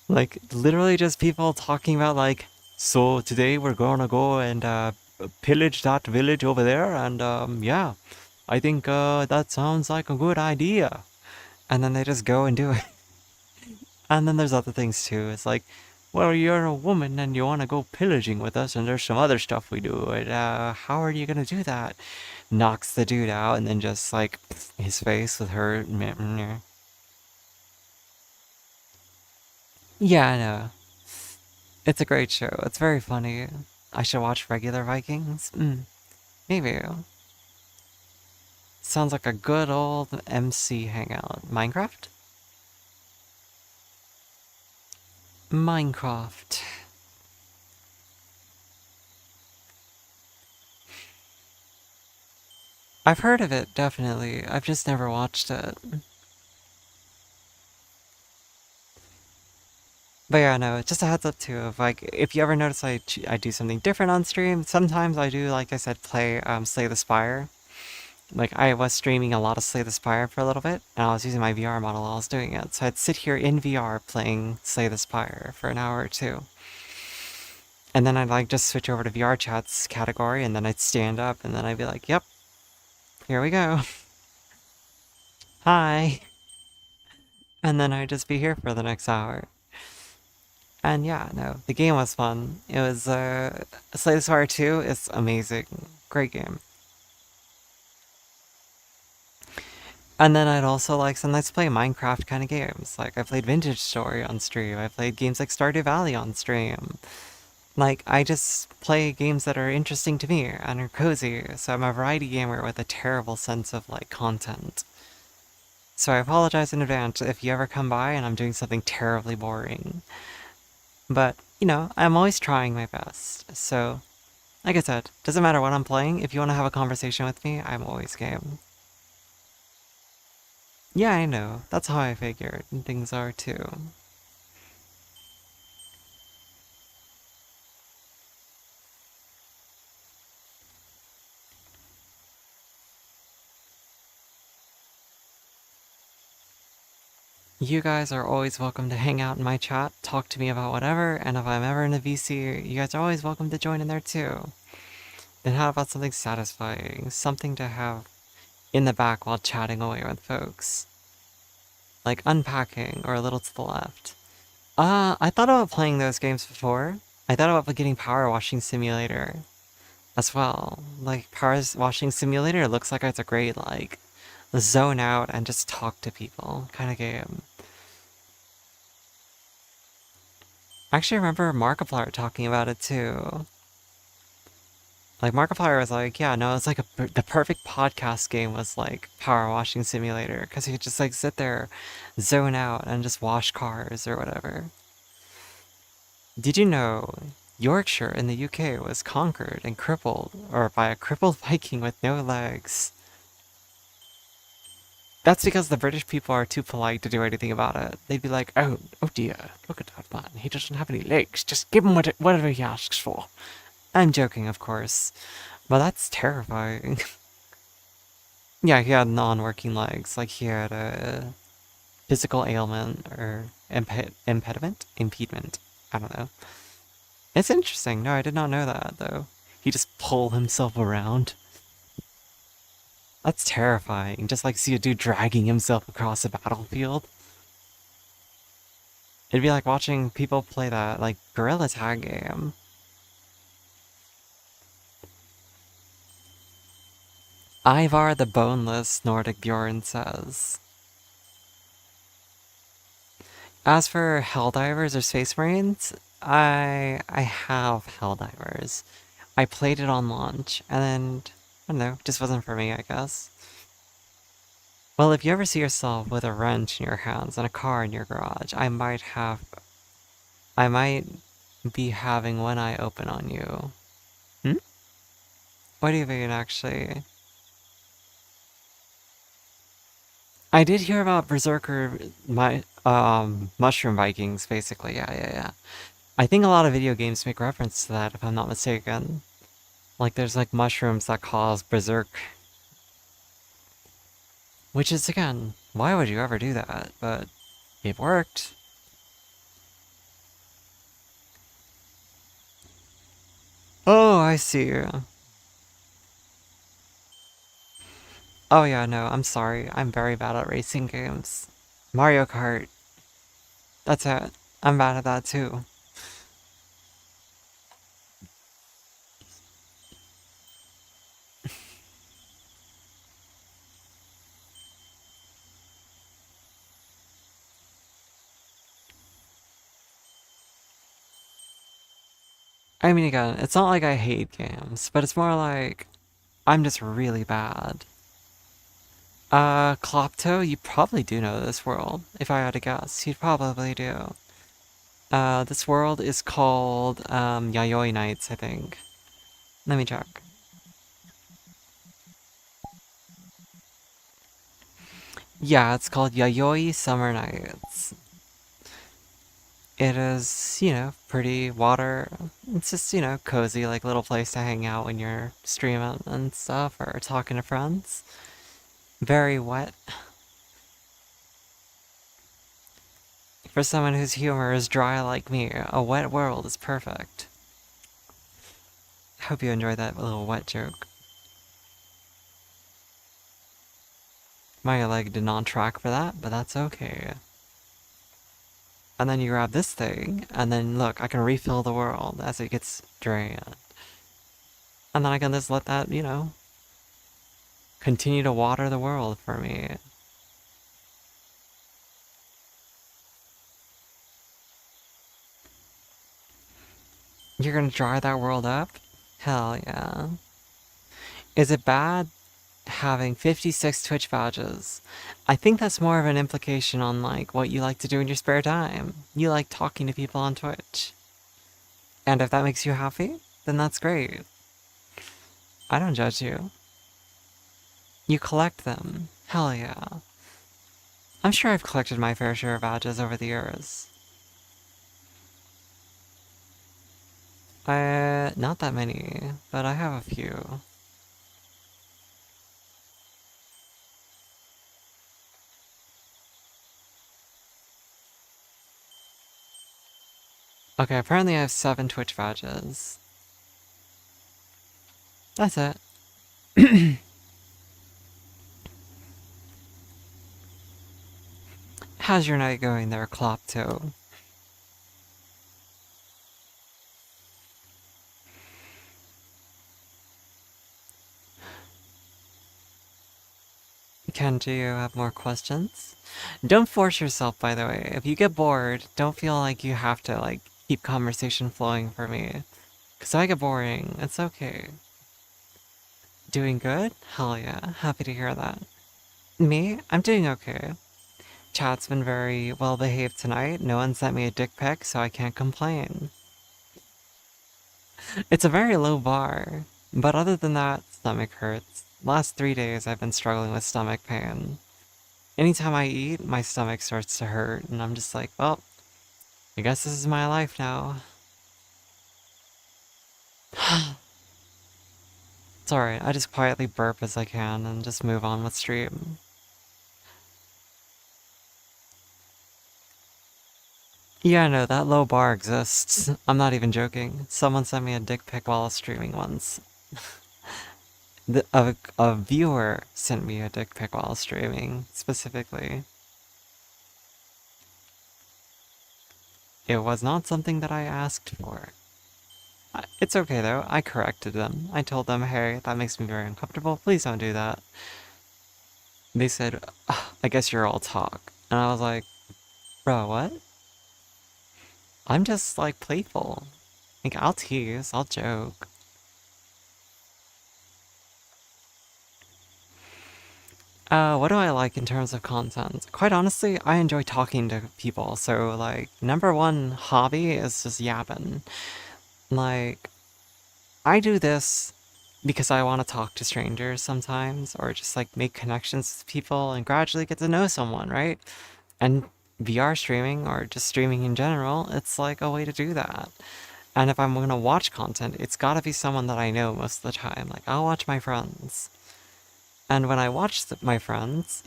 Like literally just people talking about like, so today we're gonna go and pillage that village over there, and yeah, I think that sounds like a good idea. And then they just go and do it. And then there's other things too. It's like, well, you're a woman and you want to go pillaging with us, and there's some other stuff we do. And, how are you gonna do that? Knocks the dude out, and then just like his face with her. Yeah, I know. It's a great show. It's very funny. I should watch regular Vikings. Maybe. Sounds like a good old MC hangout. Minecraft? Minecraft. I've heard of it, definitely. I've just never watched it. But yeah, no, just a heads up too. If you ever notice I do something different on stream, sometimes I do, like I said, play Slay the Spire. Like I was streaming a lot of Slay the Spire for a little bit, and I was using my VR model while I was doing it. So I'd sit here in VR playing Slay the Spire for an hour or two. And then I'd like just switch over to VR chats category, and then I'd stand up, and then I'd be like, yep, here we go. Hi. And then I'd just be here for the next hour. And yeah, no, the game was fun. It was, Slay the Spire 2 is amazing. Great game. And then I'd also like sometimes play Minecraft kind of games. Like I played Vintage Story on stream. I played games like Stardew Valley on stream. Like I just play games that are interesting to me and are cozy. So I'm a variety gamer with a terrible sense of like content. So I apologize in advance if you ever come by and I'm doing something terribly boring. But, you know, I'm always trying my best. So, like I said, doesn't matter what I'm playing. If you want to have a conversation with me, I'm always game. Yeah, I know. That's how I figured and things are too. You guys are always welcome to hang out in my chat, talk to me about whatever, and if I'm ever in a VC, you guys are always welcome to join in there too. Then how about something satisfying? Something to have in the back while chatting away with folks. Like unpacking or a little to the left. I thought about playing those games before. I thought about getting Power Washing Simulator as well. Like Power Washing Simulator looks like it's a great like zone out and just talk to people kind of game. I actually remember Markiplier talking about it too. Like Markiplier was like, yeah, no, it's like the perfect podcast game was like Power Washing Simulator because you could just like sit there, zone out, and just wash cars or whatever. Did you know Yorkshire in the UK was conquered and crippled, or by a crippled Viking with no legs? That's because the British people are too polite to do anything about it. They'd be like, oh dear, look at that man. He doesn't have any legs. Just give him whatever he asks for. I'm joking, of course. But that's terrifying. Yeah, he had non-working legs. Like he had a physical ailment or impediment? Impediment. I don't know. It's interesting. No, I did not know that, though. He just pull himself around. That's terrifying. Just like see a dude dragging himself across a battlefield. It'd be like watching people play that, like, Gorilla Tag game. Ivar the Boneless, Nordic Bjorn says. As for Helldivers or Space Marines, I have Helldivers. I played it on launch, and I don't know, just wasn't for me, I guess. Well, if you ever see yourself with a wrench in your hands and a car in your garage, I might be having one eye open on you. Hmm? What do you mean, actually? I did hear about Berserker, Mushroom Vikings, basically. Yeah. I think a lot of video games make reference to that, if I'm not mistaken. Like, there's like mushrooms that cause berserk. Which is, again, why would you ever do that? But it worked. Oh, I see. Oh yeah, no, I'm sorry. I'm very bad at racing games. Mario Kart. That's it. I'm bad at that too. I mean, again, it's not like I hate games, but it's more like I'm just really bad. Klopto, you probably do know this world. If I had to guess, you'd probably do. This world is called, Yayoi Nights, I think. Let me check. Yeah, it's called Yayoi Summer Nights. It is, pretty water. It's just, cozy, like little place to hang out when you're streaming and stuff or talking to friends. Very wet. For someone whose humor is dry like me, a wet world is perfect. Hope you enjoyed that little wet joke. My leg did not track for that, but that's okay. And then you grab this thing, and then look, I can refill the world as it gets drained. And then I can just let that, continue to water the world for me. You're gonna dry that world up? Hell yeah. Is it bad having 56 Twitch badges? I think that's more of an implication on, like, what you like to do in your spare time. You like talking to people on Twitch. And if that makes you happy, then that's great. I don't judge you. You collect them. Hell yeah. I'm sure I've collected my fair share of badges over the years. Not that many, but I have a few. Okay, apparently I have 7 Twitch badges. That's it. How's your night going there, Klopto? Ken, do you have more questions? Don't force yourself, by the way. If you get bored, don't feel like you have to, like, keep conversation flowing for me. Because I get boring. It's okay. Doing good? Hell yeah. Happy to hear that. Me? I'm doing okay. Chat's been very well behaved tonight. No one sent me a dick pic, so I can't complain. It's a very low bar. But other than that, stomach hurts. Last 3 days I've been struggling with stomach pain. Anytime I eat, my stomach starts to hurt, and I'm just like, well, I guess this is my life now. It's alright, I just quietly burp as I can and just move on with stream. Yeah, no, that low bar exists. I'm not even joking. Someone sent me a dick pic while streaming once. A viewer sent me a dick pic while streaming, specifically. It was not something that I asked for. It's okay though, I corrected them. I told them, hey, that makes me very uncomfortable, please don't do that. They said, I guess you're all talk. And I was like, bro, what? I'm just like playful. Like, I'll tease, I'll joke. What do I like in terms of content? Quite honestly, I enjoy talking to people, so like, number one hobby is just yapping. Like, I do this because I want to talk to strangers sometimes, or just like make connections with people and gradually get to know someone, right? And VR streaming, or just streaming in general, it's like a way to do that. And if I'm gonna watch content, it's gotta be someone that I know most of the time. Like, I'll watch my friends. And when I watch my friends,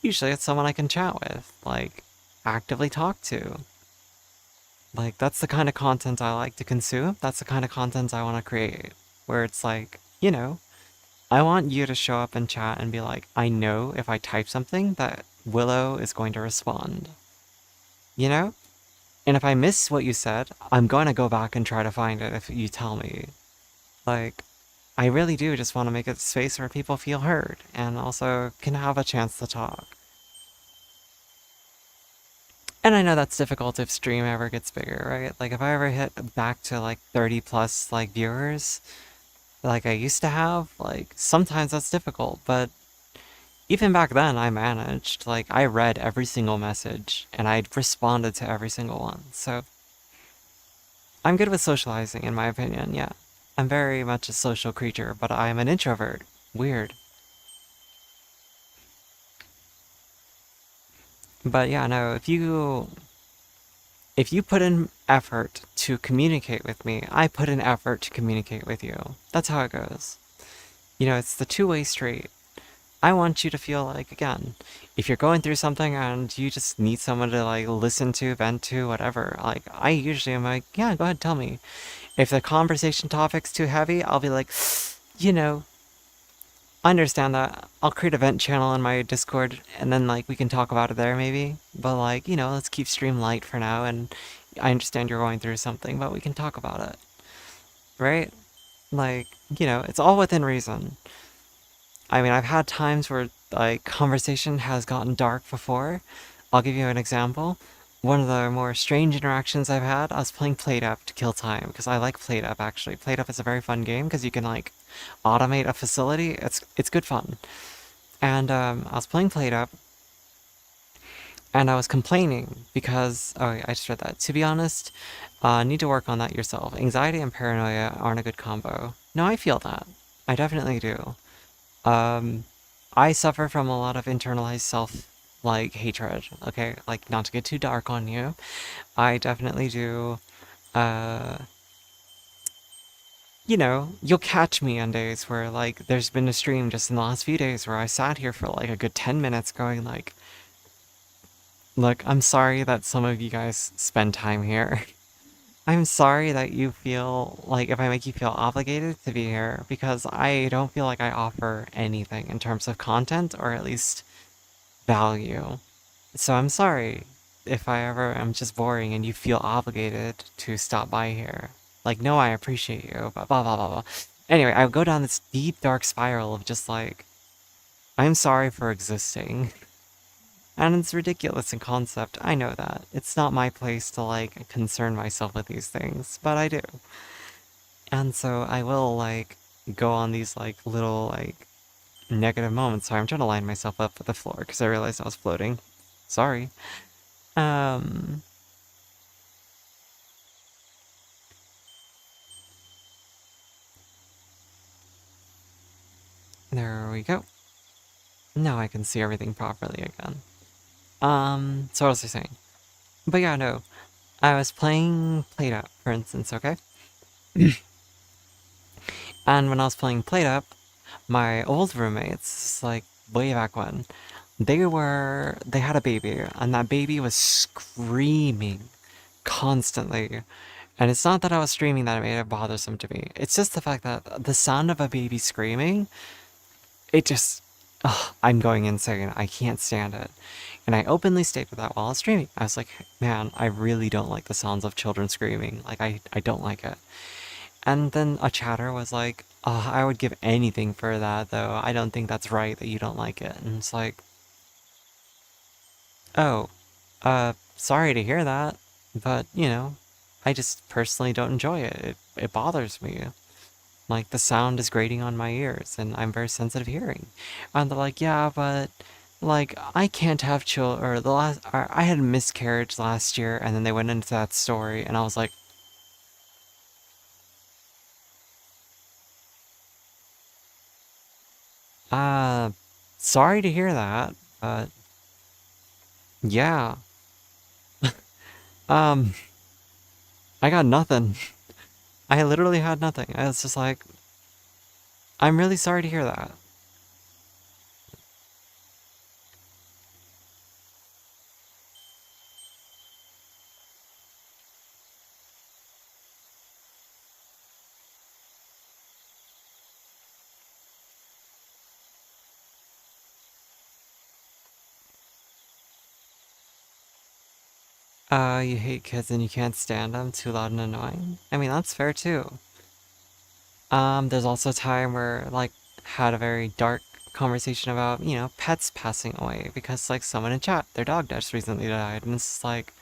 usually it's someone I can chat with, like, actively talk to. Like, that's the kind of content I like to consume. That's the kind of content I want to create. Where it's like, I want you to show up and chat and be like, I know if I type something that Willow is going to respond. You know? And if I miss what you said, I'm going to go back and try to find it if you tell me. Like, I really do just want to make a space where people feel heard and also can have a chance to talk. And I know that's difficult if stream ever gets bigger, right? Like if I ever hit back to like 30 plus like viewers like I used to have, like sometimes that's difficult, but even back then I managed. Like I read every single message and I responded to every single one. So I'm good with socializing in my opinion, yeah. I'm very much a social creature, but I'm an introvert. Weird. But yeah, no, if you put in effort to communicate with me, I put in effort to communicate with you. That's how it goes. It's the two-way street. I want you to feel like, again, if you're going through something and you just need someone to like listen to, vent to, whatever, like I usually am like, yeah, go ahead, tell me. If the conversation topic's too heavy, I'll be like, you know, I understand that. I'll create a vent channel in my Discord and then like we can talk about it there maybe. But like, let's keep stream light for now and I understand you're going through something, but we can talk about it. Right? Like, it's all within reason. I mean, I've had times where like conversation has gotten dark before. I'll give you an example. One of the more strange interactions I've had, I was playing PlateUp to kill time because I like PlateUp actually. PlateUp is a very fun game because you can like automate a facility. It's good fun. And I was playing PlateUp and I was complaining because I just read that. To be honest, need to work on that yourself. Anxiety and paranoia aren't a good combo. No, I feel that. I definitely do. Um, I suffer from a lot of internalized self, like, hatred, okay? Like, not to get too dark on you. I definitely do, uh, you'll catch me on days where, like, there's been a stream just in the last few days where I sat here for, like, a good 10 minutes going, like, look, I'm sorry that some of you guys spend time here. I'm sorry that you feel like if I make you feel obligated to be here, because I don't feel like I offer anything in terms of content or at least value. So I'm sorry if I ever am just boring and you feel obligated to stop by here. Like, no, I appreciate you, but blah, blah, blah, blah. Anyway, I go down this deep, dark spiral of just like, I'm sorry for existing. And it's ridiculous in concept, I know that. It's not my place to, like, concern myself with these things, but I do. And so I will, like, go on these, like, little, like, negative moments. Sorry, I'm trying to line myself up with the floor because I realized I was floating. Sorry. Um... There we go. Now I can see everything properly again. So what was I saying? But yeah, no. I was playing PlateUp, for instance, okay? And when I was playing PlateUp, my old roommates, like way back when, they had a baby, and that baby was screaming constantly. And it's not that I was streaming that made it bothersome to me. It's just the fact that the sound of a baby screaming, it just, ugh, I'm going insane. I can't stand it. And I openly stated that while I was streaming. I was like, man, I really don't like the sounds of children screaming. Like, I don't like it. And then a chatter was like, oh, I would give anything for that, though. I don't think that's right that you don't like it. And it's like, oh, sorry to hear that. But, I just personally don't enjoy it. It bothers me. Like, the sound is grating on my ears, and I'm very sensitive hearing. And they're like, yeah, but, like, I can't have children, or I had a miscarriage last year, and then they went into that story, and I was like, uh, sorry to hear that, but, yeah, um, I got nothing. I literally had nothing. I was just like, I'm really sorry to hear that. You hate kids and you can't stand them, too loud and annoying. I mean, that's fair too. There's also a time where, like, had a very dark conversation about, pets passing away because, like, someone in chat, their dog just recently died, and it's like,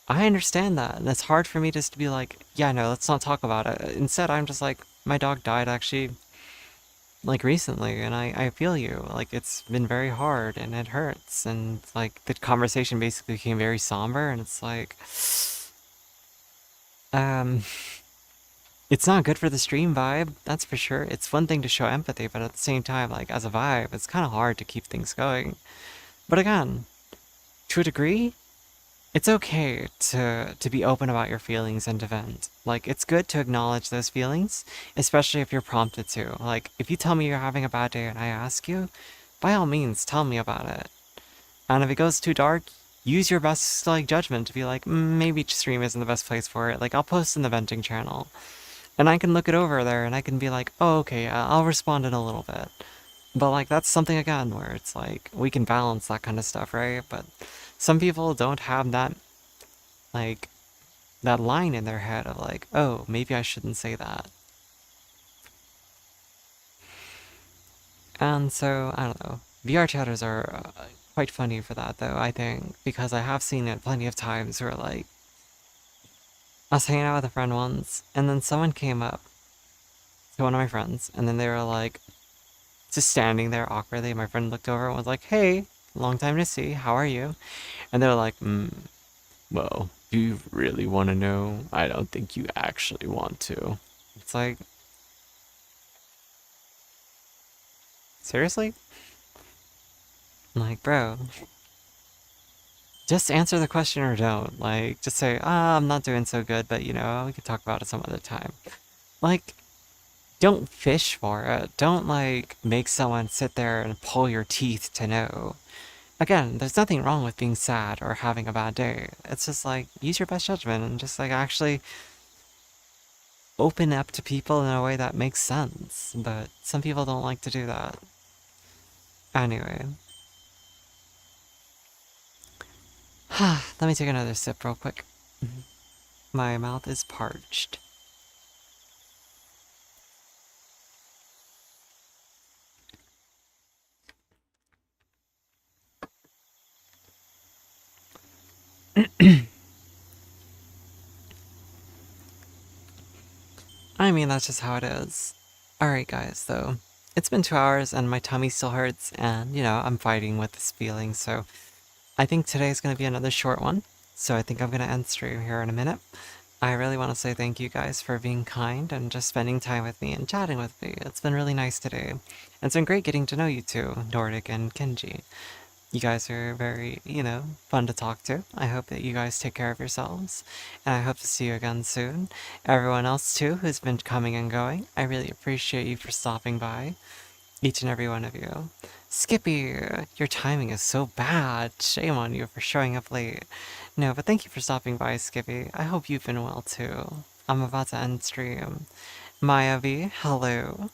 I understand that, and it's hard for me just to be like, yeah, no, let's not talk about it. Instead, I'm just like, my dog died actually, like, recently, and I feel you. Like, it's been very hard, and it hurts, and, like, the conversation basically became very somber, and it's like, um, it's not good for the stream vibe, that's for sure. It's one thing to show empathy, but at the same time, like, as a vibe, it's kind of hard to keep things going. But again, to a degree, it's okay to be open about your feelings and to vent. Like, it's good to acknowledge those feelings, especially if you're prompted to. Like, if you tell me you're having a bad day and I ask you, by all means, tell me about it. And if it goes too dark, use your best, like, judgment to be like, maybe stream isn't the best place for it. Like, I'll post in the venting channel. And I can look it over there and I can be like, oh, okay, I'll respond in a little bit. But, like, that's something again where it's like, we can balance that kind of stuff, right? But some people don't have that, like, that line in their head of like, oh, maybe I shouldn't say that. And so, I don't know. VR chatters are quite funny for that, though, I think, because I have seen it plenty of times where, like, I was hanging out with a friend once, and then someone came up to one of my friends, and then they were like, just standing there awkwardly. My friend looked over and was like, hey, long time to see, how are you? And they're like, well, do you really want to know? I don't think you actually want to. It's like, seriously? Like, bro, just answer the question or don't. Like, just say, I'm not doing so good, but we could talk about it some other time. Like, don't fish for it. Don't, like, make someone sit there and pull your teeth to know. Again, there's nothing wrong with being sad or having a bad day. It's just like, use your best judgment and just, like, actually open up to people in a way that makes sense. But some people don't like to do that. Anyway. Let me take another sip real quick. My mouth is parched. I mean, that's just how it is. Alright, guys, though. It's been 2 hours and my tummy still hurts, and, I'm fighting with this feeling, so I think today's gonna be another short one. So I think I'm gonna end stream here in a minute. I really want to say thank you guys for being kind and just spending time with me and chatting with me. It's been really nice today. And it's been great getting to know you two, Nordic and Kenji. You guys are very, fun to talk to. I hope that you guys take care of yourselves. And I hope to see you again soon. Everyone else, too, who's been coming and going, I really appreciate you for stopping by. Each and every one of you. Skippy, your timing is so bad. Shame on you for showing up late. No, but thank you for stopping by, Skippy. I hope you've been well, too. I'm about to end stream. Maya V, hello.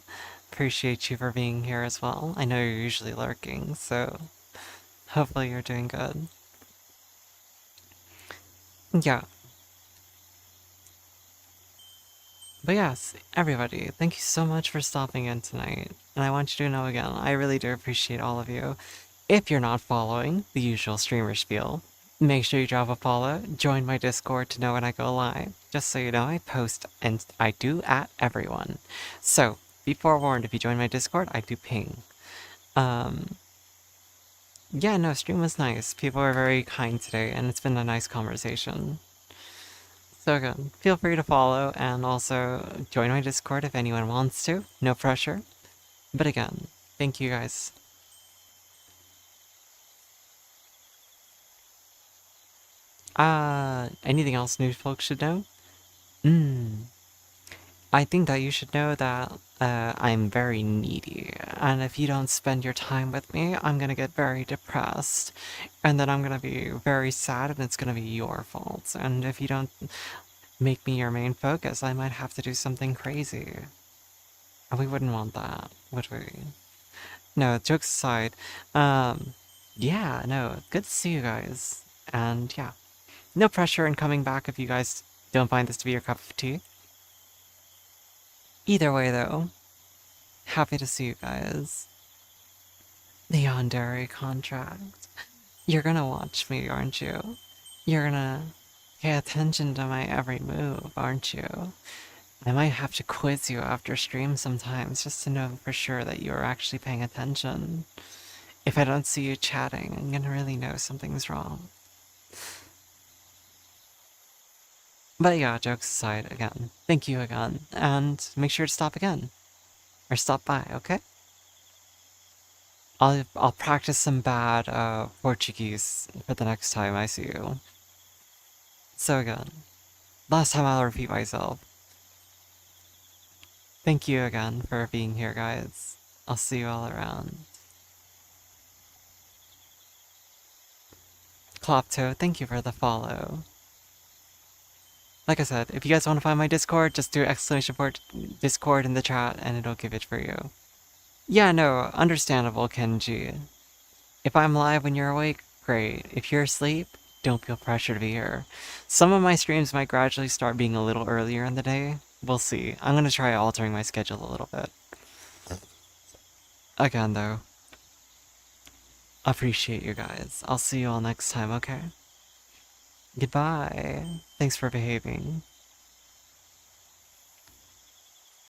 appreciate you for being here as well. I know you're usually lurking, so hopefully you're doing good. Yeah. But yes, everybody, thank you so much for stopping in tonight. And I want you to know again, I really do appreciate all of you. If you're not following the usual streamer spiel, make sure you drop a follow, join my Discord to know when I go live. Just so you know, I post and I do at everyone. So, be forewarned, if you join my Discord, I do ping. Yeah, no, stream was nice. People were very kind today, and it's been a nice conversation. So again, feel free to follow and also join my Discord if anyone wants to. No pressure. But again, thank you guys. Anything else new folks should know? I think that you should know that I'm very needy, and if you don't spend your time with me, I'm gonna get very depressed, and then I'm gonna be very sad, and it's gonna be your fault. And if you don't make me your main focus, I might have to do something crazy. And we wouldn't want that, would we? No, jokes aside, yeah, no, good to see you guys. And yeah, no pressure in coming back if you guys don't find this to be your cup of tea. Either way, though, happy to see you guys. The Yandere contract. You're gonna watch me, aren't you? You're gonna pay attention to my every move, aren't you? I might have to quiz you after stream sometimes just to know for sure that you're actually paying attention. If I don't see you chatting, I'm gonna really know something's wrong. But yeah, jokes aside, again, thank you again, and make sure to stop again. Or stop by, okay? I'll practice some bad Portuguese for the next time I see you. So again, last time I'll repeat myself. Thank you again for being here, guys. I'll see you all around. Klopto, thank you for the follow. Like I said, if you guys want to find my Discord, just do exclamation point Discord in the chat and it'll give it for you. Yeah, no, understandable, Kenji. If I'm live when you're awake, great. If you're asleep, don't feel pressure to be here. Some of my streams might gradually start being a little earlier in the day. We'll see. I'm gonna try altering my schedule a little bit. Again, though, appreciate you guys. I'll see you all next time, okay? Goodbye. Thanks for behaving.